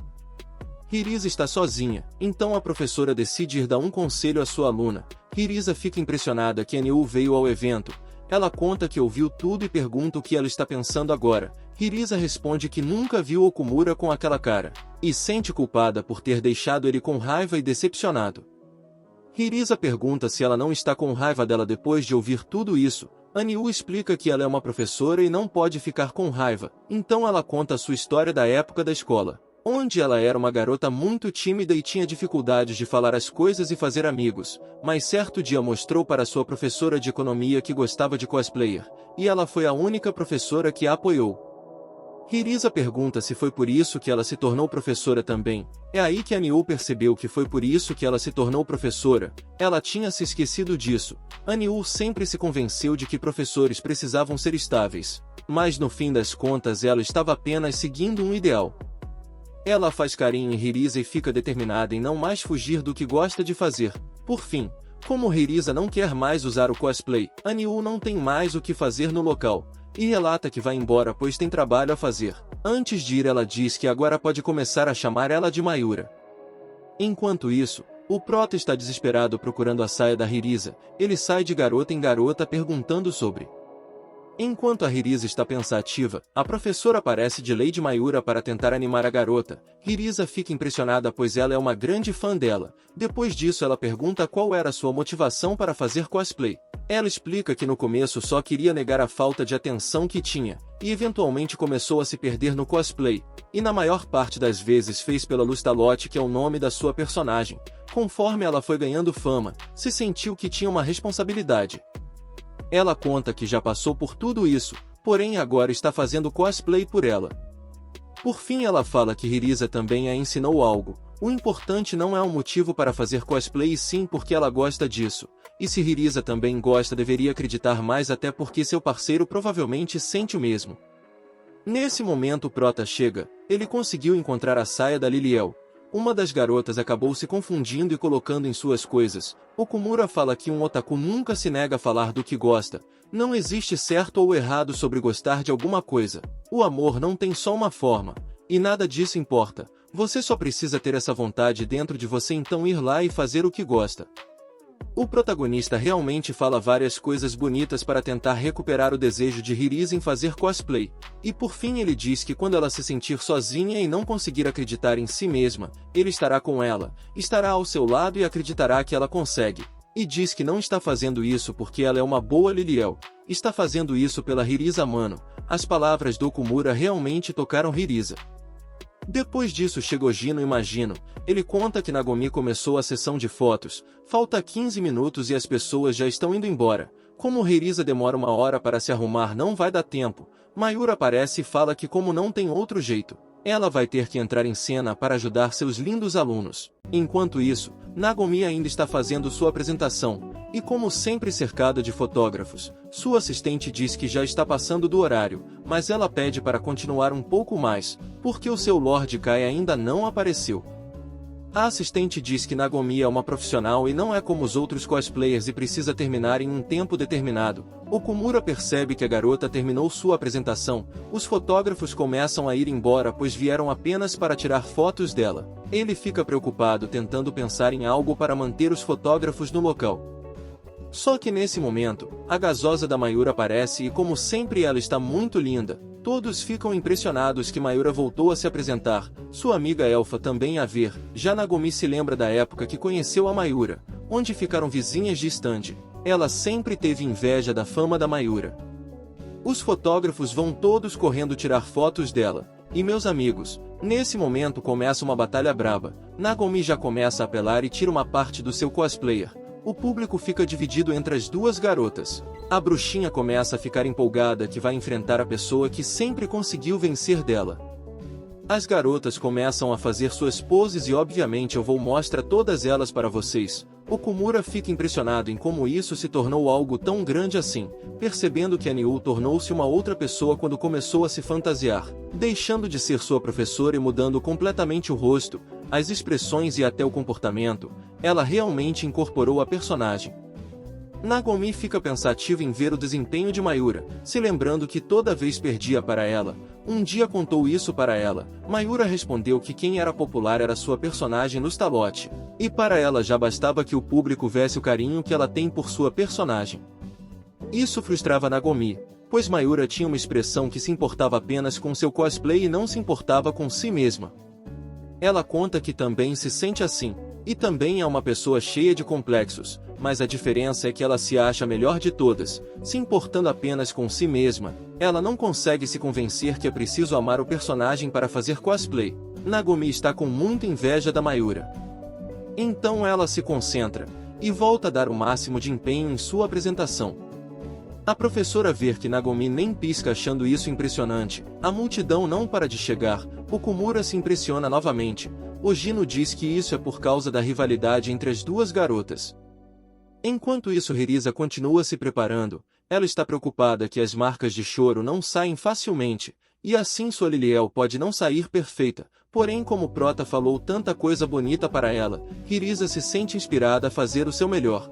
Hirisa está sozinha, então a professora decide ir dar um conselho à sua aluna. Hirisa fica impressionada que Anu veio ao evento. Ela conta que ouviu tudo e pergunta o que ela está pensando agora. Hirisa responde que nunca viu Okumura com aquela cara, e sente culpada por ter deixado ele com raiva e decepcionado. Hirisa pergunta se ela não está com raiva dela depois de ouvir tudo isso. Aniu explica que ela é uma professora e não pode ficar com raiva, então ela conta a sua história da época da escola, onde ela era uma garota muito tímida e tinha dificuldades de falar as coisas e fazer amigos, mas certo dia mostrou para sua professora de economia que gostava de cosplayer, e ela foi a única professora que a apoiou. Hirisa pergunta se foi por isso que ela se tornou professora também. É aí que Aniu percebeu que foi por isso que ela se tornou professora. Ela tinha se esquecido disso. Aniu sempre se convenceu de que professores precisavam ser estáveis, mas no fim das contas ela estava apenas seguindo um ideal. Ela faz carinho em Hirisa e fica determinada em não mais fugir do que gosta de fazer. Por fim, como Hirisa não quer mais usar o cosplay, Aniu não tem mais o que fazer no local, e relata que vai embora pois tem trabalho a fazer. Antes de ir ela diz que agora pode começar a chamar ela de Mayura. Enquanto isso, o Prota está desesperado procurando a saia da Hirisa. Ele sai de garota em garota perguntando sobre. Enquanto a Hirisa está pensativa, a professora aparece de Lady Mayura para tentar animar a garota. Hirisa fica impressionada pois ela é uma grande fã dela. Depois disso ela pergunta qual era sua motivação para fazer cosplay. Ela explica que no começo só queria negar a falta de atenção que tinha, e eventualmente começou a se perder no cosplay, e na maior parte das vezes fez pela Lustalot, que é o nome da sua personagem. Conforme ela foi ganhando fama, se sentiu que tinha uma responsabilidade. Ela conta que já passou por tudo isso, porém agora está fazendo cosplay por ela. Por fim ela fala que Hirisa também a ensinou algo. O importante não é um motivo para fazer cosplay e sim porque ela gosta disso. E se Hirisa também gosta deveria acreditar mais até porque seu parceiro provavelmente sente o mesmo. Nesse momento o Prota chega, ele conseguiu encontrar a saia da Liliel. Uma das garotas acabou se confundindo e colocando em suas coisas. Okumura fala que um otaku nunca se nega a falar do que gosta. Não existe certo ou errado sobre gostar de alguma coisa. O amor não tem só uma forma. E nada disso importa. Você só precisa ter essa vontade dentro de você então ir lá e fazer o que gosta. O protagonista realmente fala várias coisas bonitas para tentar recuperar o desejo de Hirisa em fazer cosplay, e por fim ele diz que quando ela se sentir sozinha e não conseguir acreditar em si mesma, ele estará com ela, estará ao seu lado e acreditará que ela consegue. E diz que não está fazendo isso porque ela é uma boa Liliel, está fazendo isso pela Hirisa Mano. As palavras do Okumura realmente tocaram Hirisa. Depois disso chegou Gino e Magino. Ele conta que Nagomi começou a sessão de fotos, falta 15 minutos e as pessoas já estão indo embora. Como Hirisa demora 1 hora para se arrumar não vai dar tempo, Mayura aparece e fala que como não tem outro jeito, ela vai ter que entrar em cena para ajudar seus lindos alunos. Enquanto isso, Nagomi ainda está fazendo sua apresentação, e como sempre cercada de fotógrafos, sua assistente diz que já está passando do horário, mas ela pede para continuar um pouco mais, porque o seu Lord Kai ainda não apareceu. A assistente diz que Nagomi é uma profissional e não é como os outros cosplayers e precisa terminar em um tempo determinado. Okumura percebe que a garota terminou sua apresentação. Os fotógrafos começam a ir embora pois vieram apenas para tirar fotos dela. Ele fica preocupado tentando pensar em algo para manter os fotógrafos no local. Só que nesse momento, a gasosa da Mayura aparece e como sempre ela está muito linda. Todos ficam impressionados que Mayura voltou a se apresentar, sua amiga Elfa também a ver. Já Nagomi se lembra da época que conheceu a Mayura, onde ficaram vizinhas de estande. Ela sempre teve inveja da fama da Mayura. Os fotógrafos vão todos correndo tirar fotos dela. E meus amigos, nesse momento começa uma batalha braba. Nagomi já começa a apelar e tira uma parte do seu cosplayer. O público fica dividido entre as duas garotas. A bruxinha começa a ficar empolgada que vai enfrentar a pessoa que sempre conseguiu vencer dela. As garotas começam a fazer suas poses e obviamente eu vou mostrar todas elas para vocês. Okumura fica impressionado em como isso se tornou algo tão grande assim, percebendo que Aniu tornou-se uma outra pessoa quando começou a se fantasiar, deixando de ser sua professora e mudando completamente o rosto, as expressões e até o comportamento. Ela realmente incorporou a personagem. Nagomi fica pensativa em ver o desempenho de Mayura, se lembrando que toda vez perdia para ela. Um dia contou isso para ela. Mayura respondeu que quem era popular era sua personagem Lustalot, e para ela já bastava que o público vesse o carinho que ela tem por sua personagem. Isso frustrava Nagomi, pois Mayura tinha uma expressão que se importava apenas com seu cosplay e não se importava com si mesma. Ela conta que também se sente assim, e também é uma pessoa cheia de complexos, mas a diferença é que ela se acha a melhor de todas, se importando apenas com si mesma. Ela não consegue se convencer que é preciso amar o personagem para fazer cosplay. Nagomi está com muita inveja da Mayura. Então ela se concentra, e volta a dar o máximo de empenho em sua apresentação. A professora vê que Nagomi nem pisca achando isso impressionante. A multidão não para de chegar. Okumura se impressiona novamente. Ojino diz que isso é por causa da rivalidade entre as duas garotas. Enquanto isso, Hirisa continua se preparando. Ela está preocupada que as marcas de choro não saem facilmente, e assim sua Liliel pode não sair perfeita. Porém, como Prota falou tanta coisa bonita para ela, Hirisa se sente inspirada a fazer o seu melhor.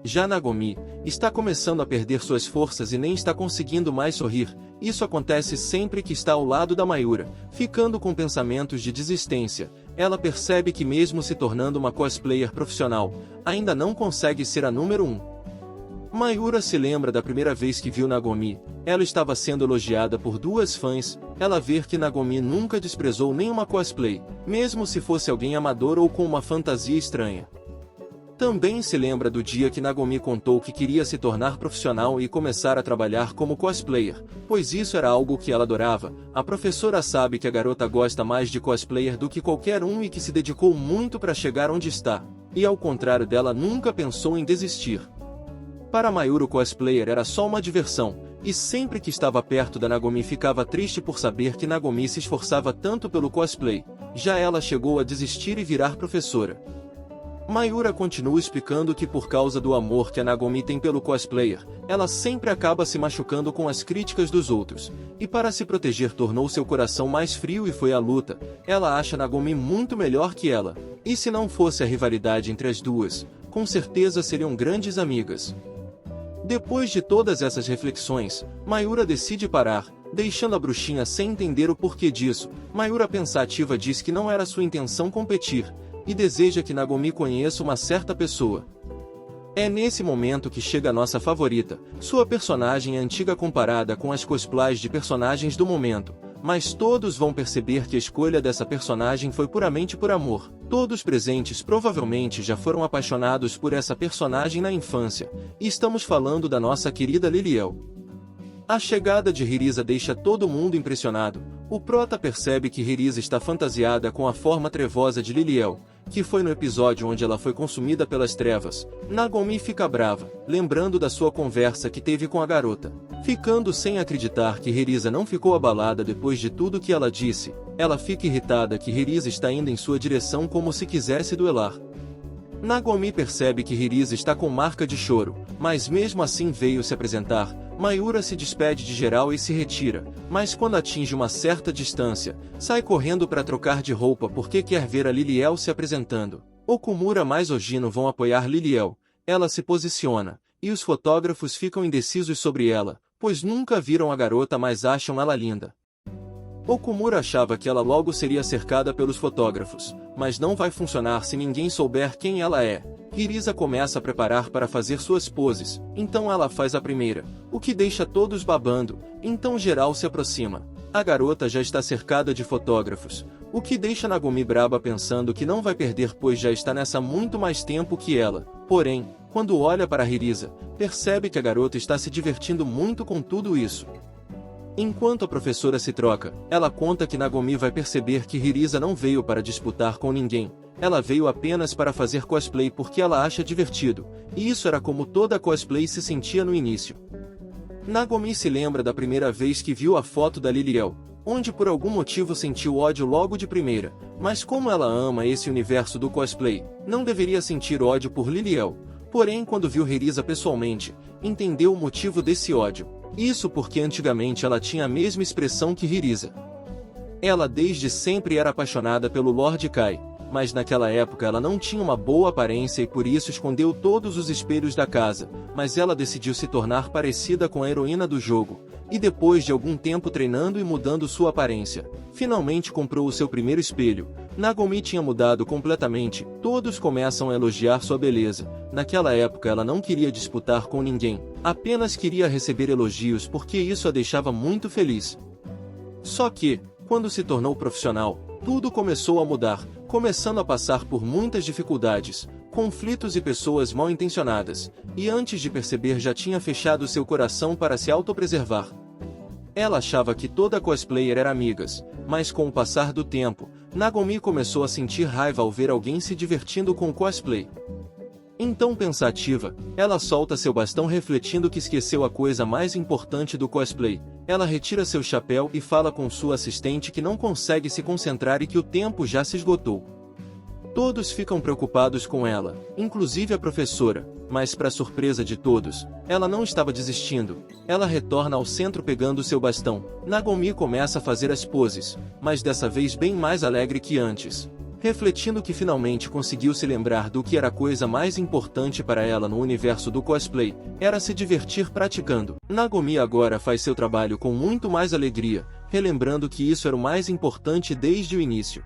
Já Nagomi está começando a perder suas forças e nem está conseguindo mais sorrir. Isso acontece sempre que está ao lado da Mayura, ficando com pensamentos de desistência. Ela percebe que mesmo se tornando uma cosplayer profissional, ainda não consegue ser a número 1. Mayura se lembra da primeira vez que viu Nagomi. Ela estava sendo elogiada por duas fãs. Ela vê que Nagomi nunca desprezou nenhuma cosplay, mesmo se fosse alguém amador ou com uma fantasia estranha. Também se lembra do dia que Nagomi contou que queria se tornar profissional e começar a trabalhar como cosplayer, pois isso era algo que ela adorava. A professora sabe que a garota gosta mais de cosplayer do que qualquer um e que se dedicou muito para chegar onde está, e ao contrário dela nunca pensou em desistir. Para Mayura, o cosplayer era só uma diversão, e sempre que estava perto da Nagomi ficava triste por saber que Nagomi se esforçava tanto pelo cosplay. Já ela chegou a desistir e virar professora. Mayura continua explicando que por causa do amor que a Nagomi tem pelo cosplayer, ela sempre acaba se machucando com as críticas dos outros, e para se proteger tornou seu coração mais frio e foi à luta. Ela acha Nagomi muito melhor que ela, e se não fosse a rivalidade entre as duas, com certeza seriam grandes amigas. Depois de todas essas reflexões, Mayura decide parar, deixando a bruxinha sem entender o porquê disso. Mayura pensativa diz que não era sua intenção competir, e deseja que Nagomi conheça uma certa pessoa. É nesse momento que chega a nossa favorita. Sua personagem é antiga comparada com as cosplays de personagens do momento, mas todos vão perceber que a escolha dessa personagem foi puramente por amor. Todos presentes provavelmente já foram apaixonados por essa personagem na infância, e estamos falando da nossa querida Liliel. A chegada de Hirisa deixa todo mundo impressionado. O Prota percebe que Hirisa está fantasiada com a forma trevosa de Liliel, que foi no episódio onde ela foi consumida pelas trevas. Nagomi fica brava, lembrando da sua conversa que teve com a garota. Ficando sem acreditar que Hirisa não ficou abalada depois de tudo que ela disse, ela fica irritada que Hirisa está indo em sua direção como se quisesse duelar. Nagomi percebe que Hirisa está com marca de choro, mas mesmo assim veio se apresentar. Mayura se despede de geral e se retira, mas quando atinge uma certa distância, sai correndo para trocar de roupa porque quer ver a Liliel se apresentando. Okumura mais Ojino vão apoiar Liliel. Ela se posiciona, e os fotógrafos ficam indecisos sobre ela, pois nunca viram a garota mas acham ela linda. Okumura achava que ela logo seria cercada pelos fotógrafos, mas não vai funcionar se ninguém souber quem ela é. Hirisa começa a preparar para fazer suas poses, então ela faz a primeira, o que deixa todos babando, então geral se aproxima. A garota já está cercada de fotógrafos, o que deixa Nagomi braba pensando que não vai perder pois já está nessa há muito mais tempo que ela. Porém, quando olha para Hirisa, percebe que a garota está se divertindo muito com tudo isso. Enquanto a professora se troca, ela conta que Nagomi vai perceber que Hirisa não veio para disputar com ninguém. Ela veio apenas para fazer cosplay porque ela acha divertido, e isso era como toda cosplay se sentia no início. Nagomi se lembra da primeira vez que viu a foto da Liliel, onde por algum motivo sentiu ódio logo de primeira, mas como ela ama esse universo do cosplay, não deveria sentir ódio por Liliel. Porém, quando viu Hirisa pessoalmente, entendeu o motivo desse ódio. Isso porque antigamente ela tinha a mesma expressão que Hirisa. Ela desde sempre era apaixonada pelo Lord Kai, mas naquela época ela não tinha uma boa aparência e por isso escondeu todos os espelhos da casa, mas ela decidiu se tornar parecida com a heroína do jogo, e depois de algum tempo treinando e mudando sua aparência, finalmente comprou o seu primeiro espelho. Nagomi tinha mudado completamente, todos começam a elogiar sua beleza. Naquela época ela não queria disputar com ninguém, Apenas queria receber elogios porque isso a deixava muito feliz. Só que, quando se tornou profissional, tudo começou a mudar, começando a passar por muitas dificuldades, conflitos e pessoas mal intencionadas, e antes de perceber já tinha fechado seu coração para se autopreservar. Ela achava que toda cosplayer era amigas, mas com o passar do tempo, Nagomi começou a sentir raiva ao ver alguém se divertindo com cosplay. Então pensativa, ela solta seu bastão refletindo que esqueceu a coisa mais importante do cosplay. Ela retira seu chapéu e fala com sua assistente que não consegue se concentrar e que o tempo já se esgotou. Todos ficam preocupados com ela, inclusive a professora, mas para surpresa de todos, ela não estava desistindo. Ela retorna ao centro pegando seu bastão. Nagomi começa a fazer as poses, mas dessa vez bem mais alegre que antes. Refletindo que finalmente conseguiu se lembrar do que era a coisa mais importante para ela no universo do cosplay, era se divertir praticando. Nagomi agora faz seu trabalho com muito mais alegria, relembrando que isso era o mais importante desde o início.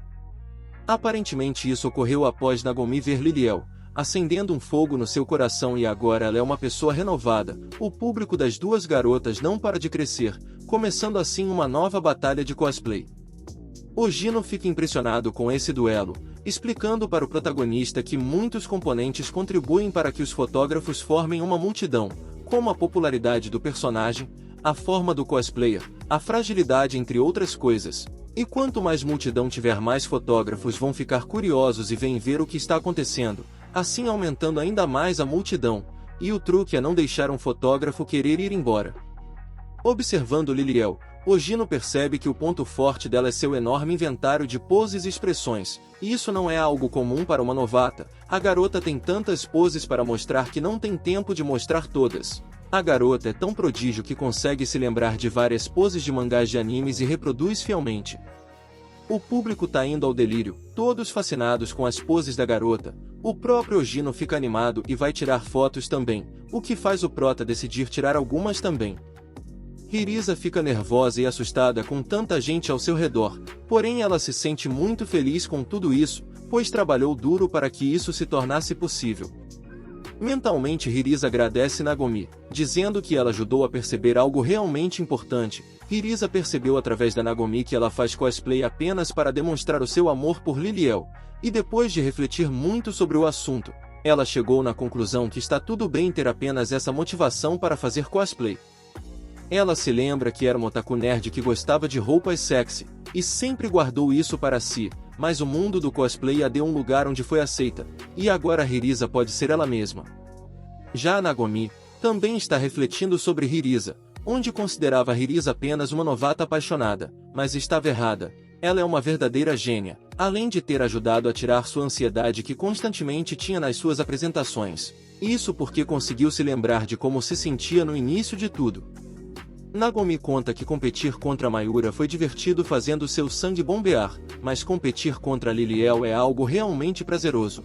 Aparentemente isso ocorreu após Nagomi ver Liliel, acendendo um fogo no seu coração, e agora ela é uma pessoa renovada. O público das duas garotas não para de crescer, começando assim uma nova batalha de cosplay. Ogino fica impressionado com esse duelo, explicando para o protagonista que muitos componentes contribuem para que os fotógrafos formem uma multidão, como a popularidade do personagem, a forma do cosplayer, a fragilidade, entre outras coisas. E quanto mais multidão tiver, mais fotógrafos vão ficar curiosos e vêm ver o que está acontecendo, assim aumentando ainda mais a multidão, e o truque é não deixar um fotógrafo querer ir embora. Observando Liliel, Ogino percebe que o ponto forte dela é seu enorme inventário de poses e expressões, e isso não é algo comum para uma novata. A garota tem tantas poses para mostrar que não tem tempo de mostrar todas. A garota é tão prodígio que consegue se lembrar de várias poses de mangás de animes e reproduz fielmente. O público tá indo ao delírio, todos fascinados com as poses da garota. O próprio Ogino fica animado e vai tirar fotos também, o que faz o prota decidir tirar algumas também. Hirisa fica nervosa e assustada com tanta gente ao seu redor, porém ela se sente muito feliz com tudo isso, pois trabalhou duro para que isso se tornasse possível. Mentalmente Hirisa agradece Nagomi, dizendo que ela ajudou a perceber algo realmente importante. Hirisa percebeu através da Nagomi que ela faz cosplay apenas para demonstrar o seu amor por Liliel, e depois de refletir muito sobre o assunto, ela chegou na conclusão que está tudo bem ter apenas essa motivação para fazer cosplay. Ela se lembra que era um otaku nerd que gostava de roupas sexy, e sempre guardou isso para si, mas o mundo do cosplay a deu um lugar onde foi aceita, e agora Hirisa pode ser ela mesma. Já a Nagomi também está refletindo sobre Hirisa, onde considerava Hirisa apenas uma novata apaixonada, mas estava errada. Ela é uma verdadeira gênia, além de ter ajudado a tirar sua ansiedade que constantemente tinha nas suas apresentações. Isso porque conseguiu se lembrar de como se sentia no início de tudo. Nagomi conta que competir contra Mayura foi divertido fazendo seu sangue bombear, mas competir contra Liliel é algo realmente prazeroso.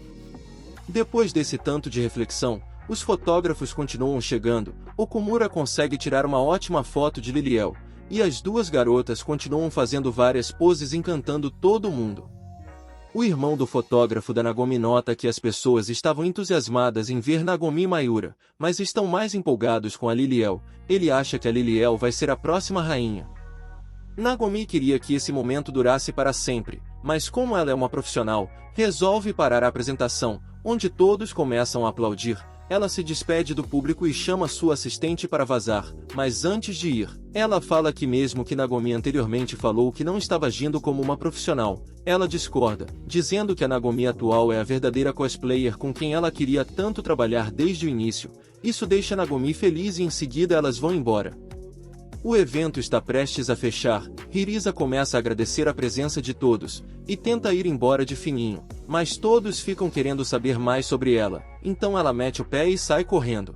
Depois desse tanto de reflexão, os fotógrafos continuam chegando. Okumura consegue tirar uma ótima foto de Liliel, e as duas garotas continuam fazendo várias poses encantando todo mundo. O irmão do fotógrafo da Nagomi nota que as pessoas estavam entusiasmadas em ver Nagomi e Mayura, mas estão mais empolgados com a Liliel. Ele acha que a Liliel vai ser a próxima rainha. Nagomi queria que esse momento durasse para sempre, mas como ela é uma profissional, resolve parar a apresentação, onde todos começam a aplaudir. Ela se despede do público e chama sua assistente para vazar, mas antes de ir, ela fala que mesmo que Nagomi anteriormente falou que não estava agindo como uma profissional, ela discorda, dizendo que a Nagomi atual é a verdadeira cosplayer com quem ela queria tanto trabalhar desde o início. Isso deixa Nagomi feliz e em seguida elas vão embora. O evento está prestes a fechar. Hirisa começa a agradecer a presença de todos, e tenta ir embora de fininho, mas todos ficam querendo saber mais sobre ela, então ela mete o pé e sai correndo.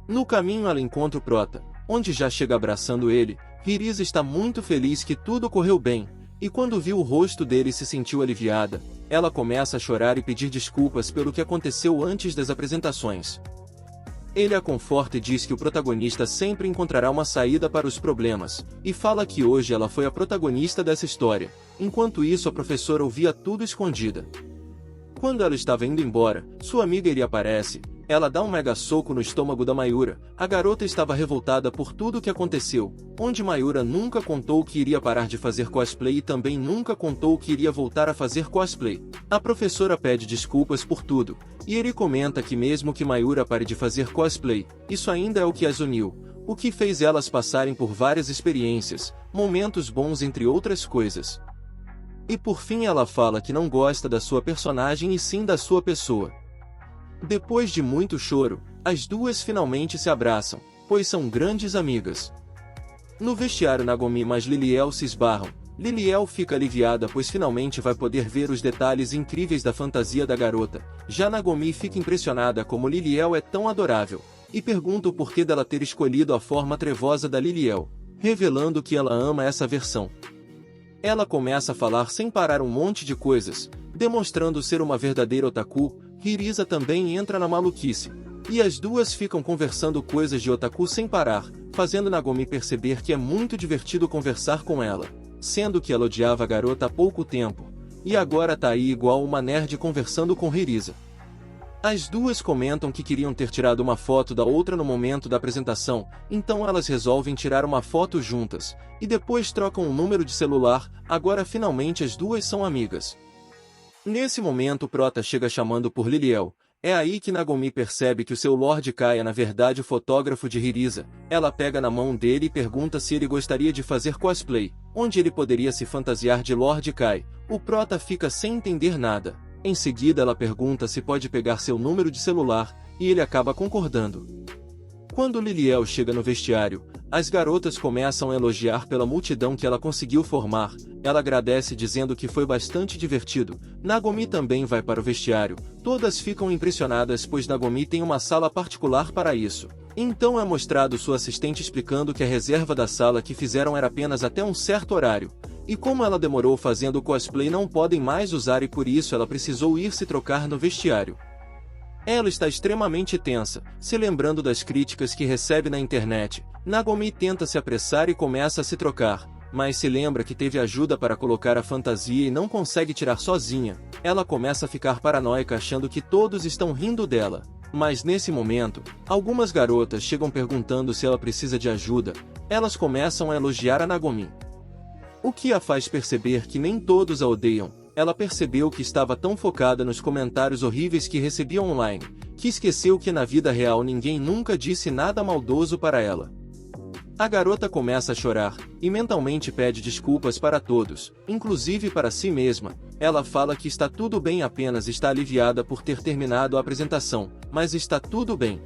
No caminho ela encontra o prota, onde já chega abraçando ele. Hirisa está muito feliz que tudo correu bem, e quando viu o rosto dele se sentiu aliviada. Ela começa a chorar e pedir desculpas pelo que aconteceu antes das apresentações. Ele a conforta e diz que o protagonista sempre encontrará uma saída para os problemas, e fala que hoje ela foi a protagonista dessa história. Enquanto isso, a professora ouvia tudo escondida. Quando ela estava indo embora, sua amiga Eri aparece, Ela dá um mega soco no estômago da Mayura. A garota estava revoltada por tudo o que aconteceu, onde Mayura nunca contou que iria parar de fazer cosplay e também nunca contou que iria voltar a fazer cosplay. A professora pede desculpas por tudo, e ele comenta que mesmo que Mayura pare de fazer cosplay, isso ainda é o que as uniu, o que fez elas passarem por várias experiências, momentos bons entre outras coisas. E por fim ela fala que não gosta da sua personagem e sim da sua pessoa. Depois de muito choro, as duas finalmente se abraçam, pois são grandes amigas. No vestiário Nagomi mais Liliel se esbarram. Liliel fica aliviada pois finalmente vai poder ver os detalhes incríveis da fantasia da garota. Já Nagomi fica impressionada como Liliel é tão adorável, e pergunta o porquê dela ter escolhido a forma trevosa da Liliel, revelando que ela ama essa versão. Ela começa a falar sem parar um monte de coisas, demonstrando ser uma verdadeira otaku. Hirisa também entra na maluquice, e as duas ficam conversando coisas de otaku sem parar, fazendo Nagomi perceber que é muito divertido conversar com ela, sendo que ela odiava a garota há pouco tempo, e agora tá aí igual uma nerd conversando com Hirisa. As duas comentam que queriam ter tirado uma foto da outra no momento da apresentação, então elas resolvem tirar uma foto juntas, e depois trocam um número de celular. Agora finalmente as duas são amigas. Nesse momento Prota chega chamando por Liliel. É aí que Nagomi percebe que o seu Lord Kai é na verdade o fotógrafo de Hirisa. Ela pega na mão dele e pergunta se ele gostaria de fazer cosplay, onde ele poderia se fantasiar de Lord Kai. O Prota fica sem entender nada. Em seguida ela pergunta se pode pegar seu número de celular, e ele acaba concordando. Quando Liliel chega no vestiário, as garotas começam a elogiar pela multidão que ela conseguiu formar. Ela agradece dizendo que foi bastante divertido. Nagomi também vai para o vestiário. Todas ficam impressionadas pois Nagomi tem uma sala particular para isso. Então é mostrado sua assistente explicando que a reserva da sala que fizeram era apenas até um certo horário. E como ela demorou fazendo cosplay não podem mais usar e por isso ela precisou ir se trocar no vestiário. Ela está extremamente tensa, se lembrando das críticas que recebe na internet. Nagomi tenta se apressar e começa a se trocar, mas se lembra que teve ajuda para colocar a fantasia e não consegue tirar sozinha. Ela começa a ficar paranoica achando que todos estão rindo dela. Mas nesse momento, algumas garotas chegam perguntando se ela precisa de ajuda. Elas começam a elogiar a Nagomi, o que a faz perceber que nem todos a odeiam. Ela percebeu que estava tão focada nos comentários horríveis que recebia online, que esqueceu que na vida real ninguém nunca disse nada maldoso para ela. A garota começa a chorar, e mentalmente pede desculpas para todos, inclusive para si mesma. Ela fala que está tudo bem, apenas está aliviada por ter terminado a apresentação, mas está tudo bem.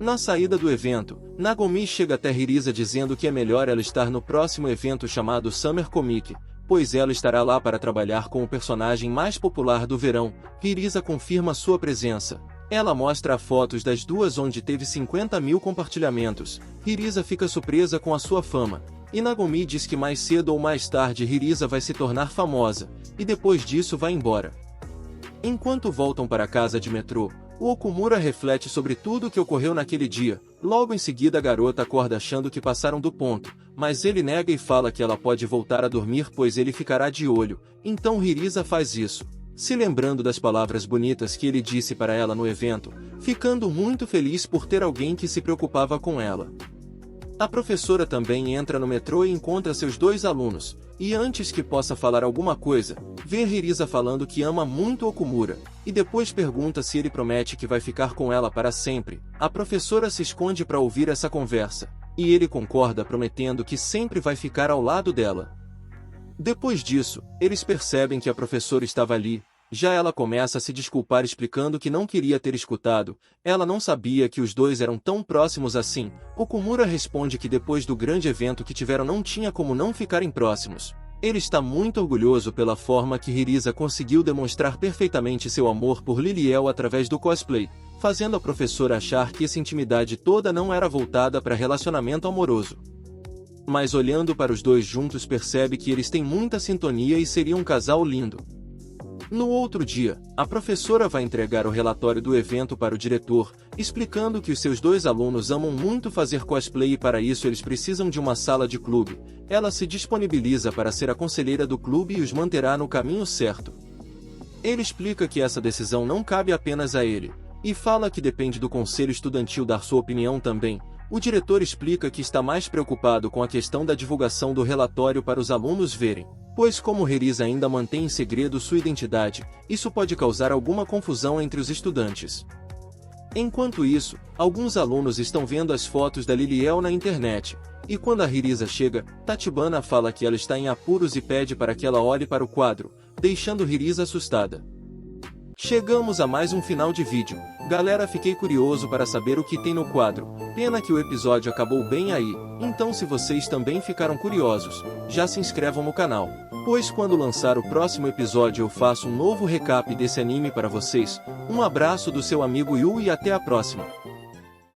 Na saída do evento, Nagomi chega até Hirisa dizendo que é melhor ela estar no próximo evento chamado Summer Comic, pois ela estará lá para trabalhar com o personagem mais popular do verão. Hirisa confirma sua presença. Ela mostra fotos das duas onde teve 50 mil compartilhamentos. Hirisa fica surpresa com a sua fama, e Nagomi diz que mais cedo ou mais tarde Hirisa vai se tornar famosa, e depois disso vai embora. Enquanto voltam para a casa de metrô, o Okumura reflete sobre tudo o que ocorreu naquele dia. Logo em seguida a garota acorda achando que passaram do ponto, mas ele nega e fala que ela pode voltar a dormir pois ele ficará de olho. Então Hirisa faz isso, se lembrando das palavras bonitas que ele disse para ela no evento, ficando muito feliz por ter alguém que se preocupava com ela. A professora também entra no metrô e encontra seus dois alunos, e antes que possa falar alguma coisa, vê Hirisa falando que ama muito Okumura, e depois pergunta se ele promete que vai ficar com ela para sempre. A professora se esconde para ouvir essa conversa, e ele concorda prometendo que sempre vai ficar ao lado dela. Depois disso, eles percebem que a professora estava ali. Já ela começa a se desculpar explicando que não queria ter escutado, ela não sabia que os dois eram tão próximos assim. Okumura responde que depois do grande evento que tiveram não tinha como não ficarem próximos. Ele está muito orgulhoso pela forma que Hirisa conseguiu demonstrar perfeitamente seu amor por Liliel através do cosplay, fazendo a professora achar que essa intimidade toda não era voltada para relacionamento amoroso. Mas olhando para os dois juntos percebe que eles têm muita sintonia e seriam um casal lindo. No outro dia, a professora vai entregar o relatório do evento para o diretor, explicando que os seus dois alunos amam muito fazer cosplay e para isso eles precisam de uma sala de clube. Ela se disponibiliza para ser a conselheira do clube e os manterá no caminho certo. Ele explica que essa decisão não cabe apenas a ele, E fala que depende do conselho estudantil dar sua opinião também. O diretor explica que está mais preocupado com a questão da divulgação do relatório para os alunos verem, pois como Ririza ainda mantém em segredo sua identidade, isso pode causar alguma confusão entre os estudantes. Enquanto isso, alguns alunos estão vendo as fotos da Liliel na internet, e quando a Ririza chega, Tatibana fala que ela está em apuros e pede para que ela olhe para o quadro, deixando Ririza assustada. Chegamos a mais um final de vídeo. Galera, fiquei curioso para saber o que tem no quadro. Pena que o episódio acabou bem aí, então se vocês também ficaram curiosos, já se inscrevam no canal, pois quando lançar o próximo episódio eu faço um novo recap desse anime para vocês. Um abraço do seu amigo Yu e até a próxima.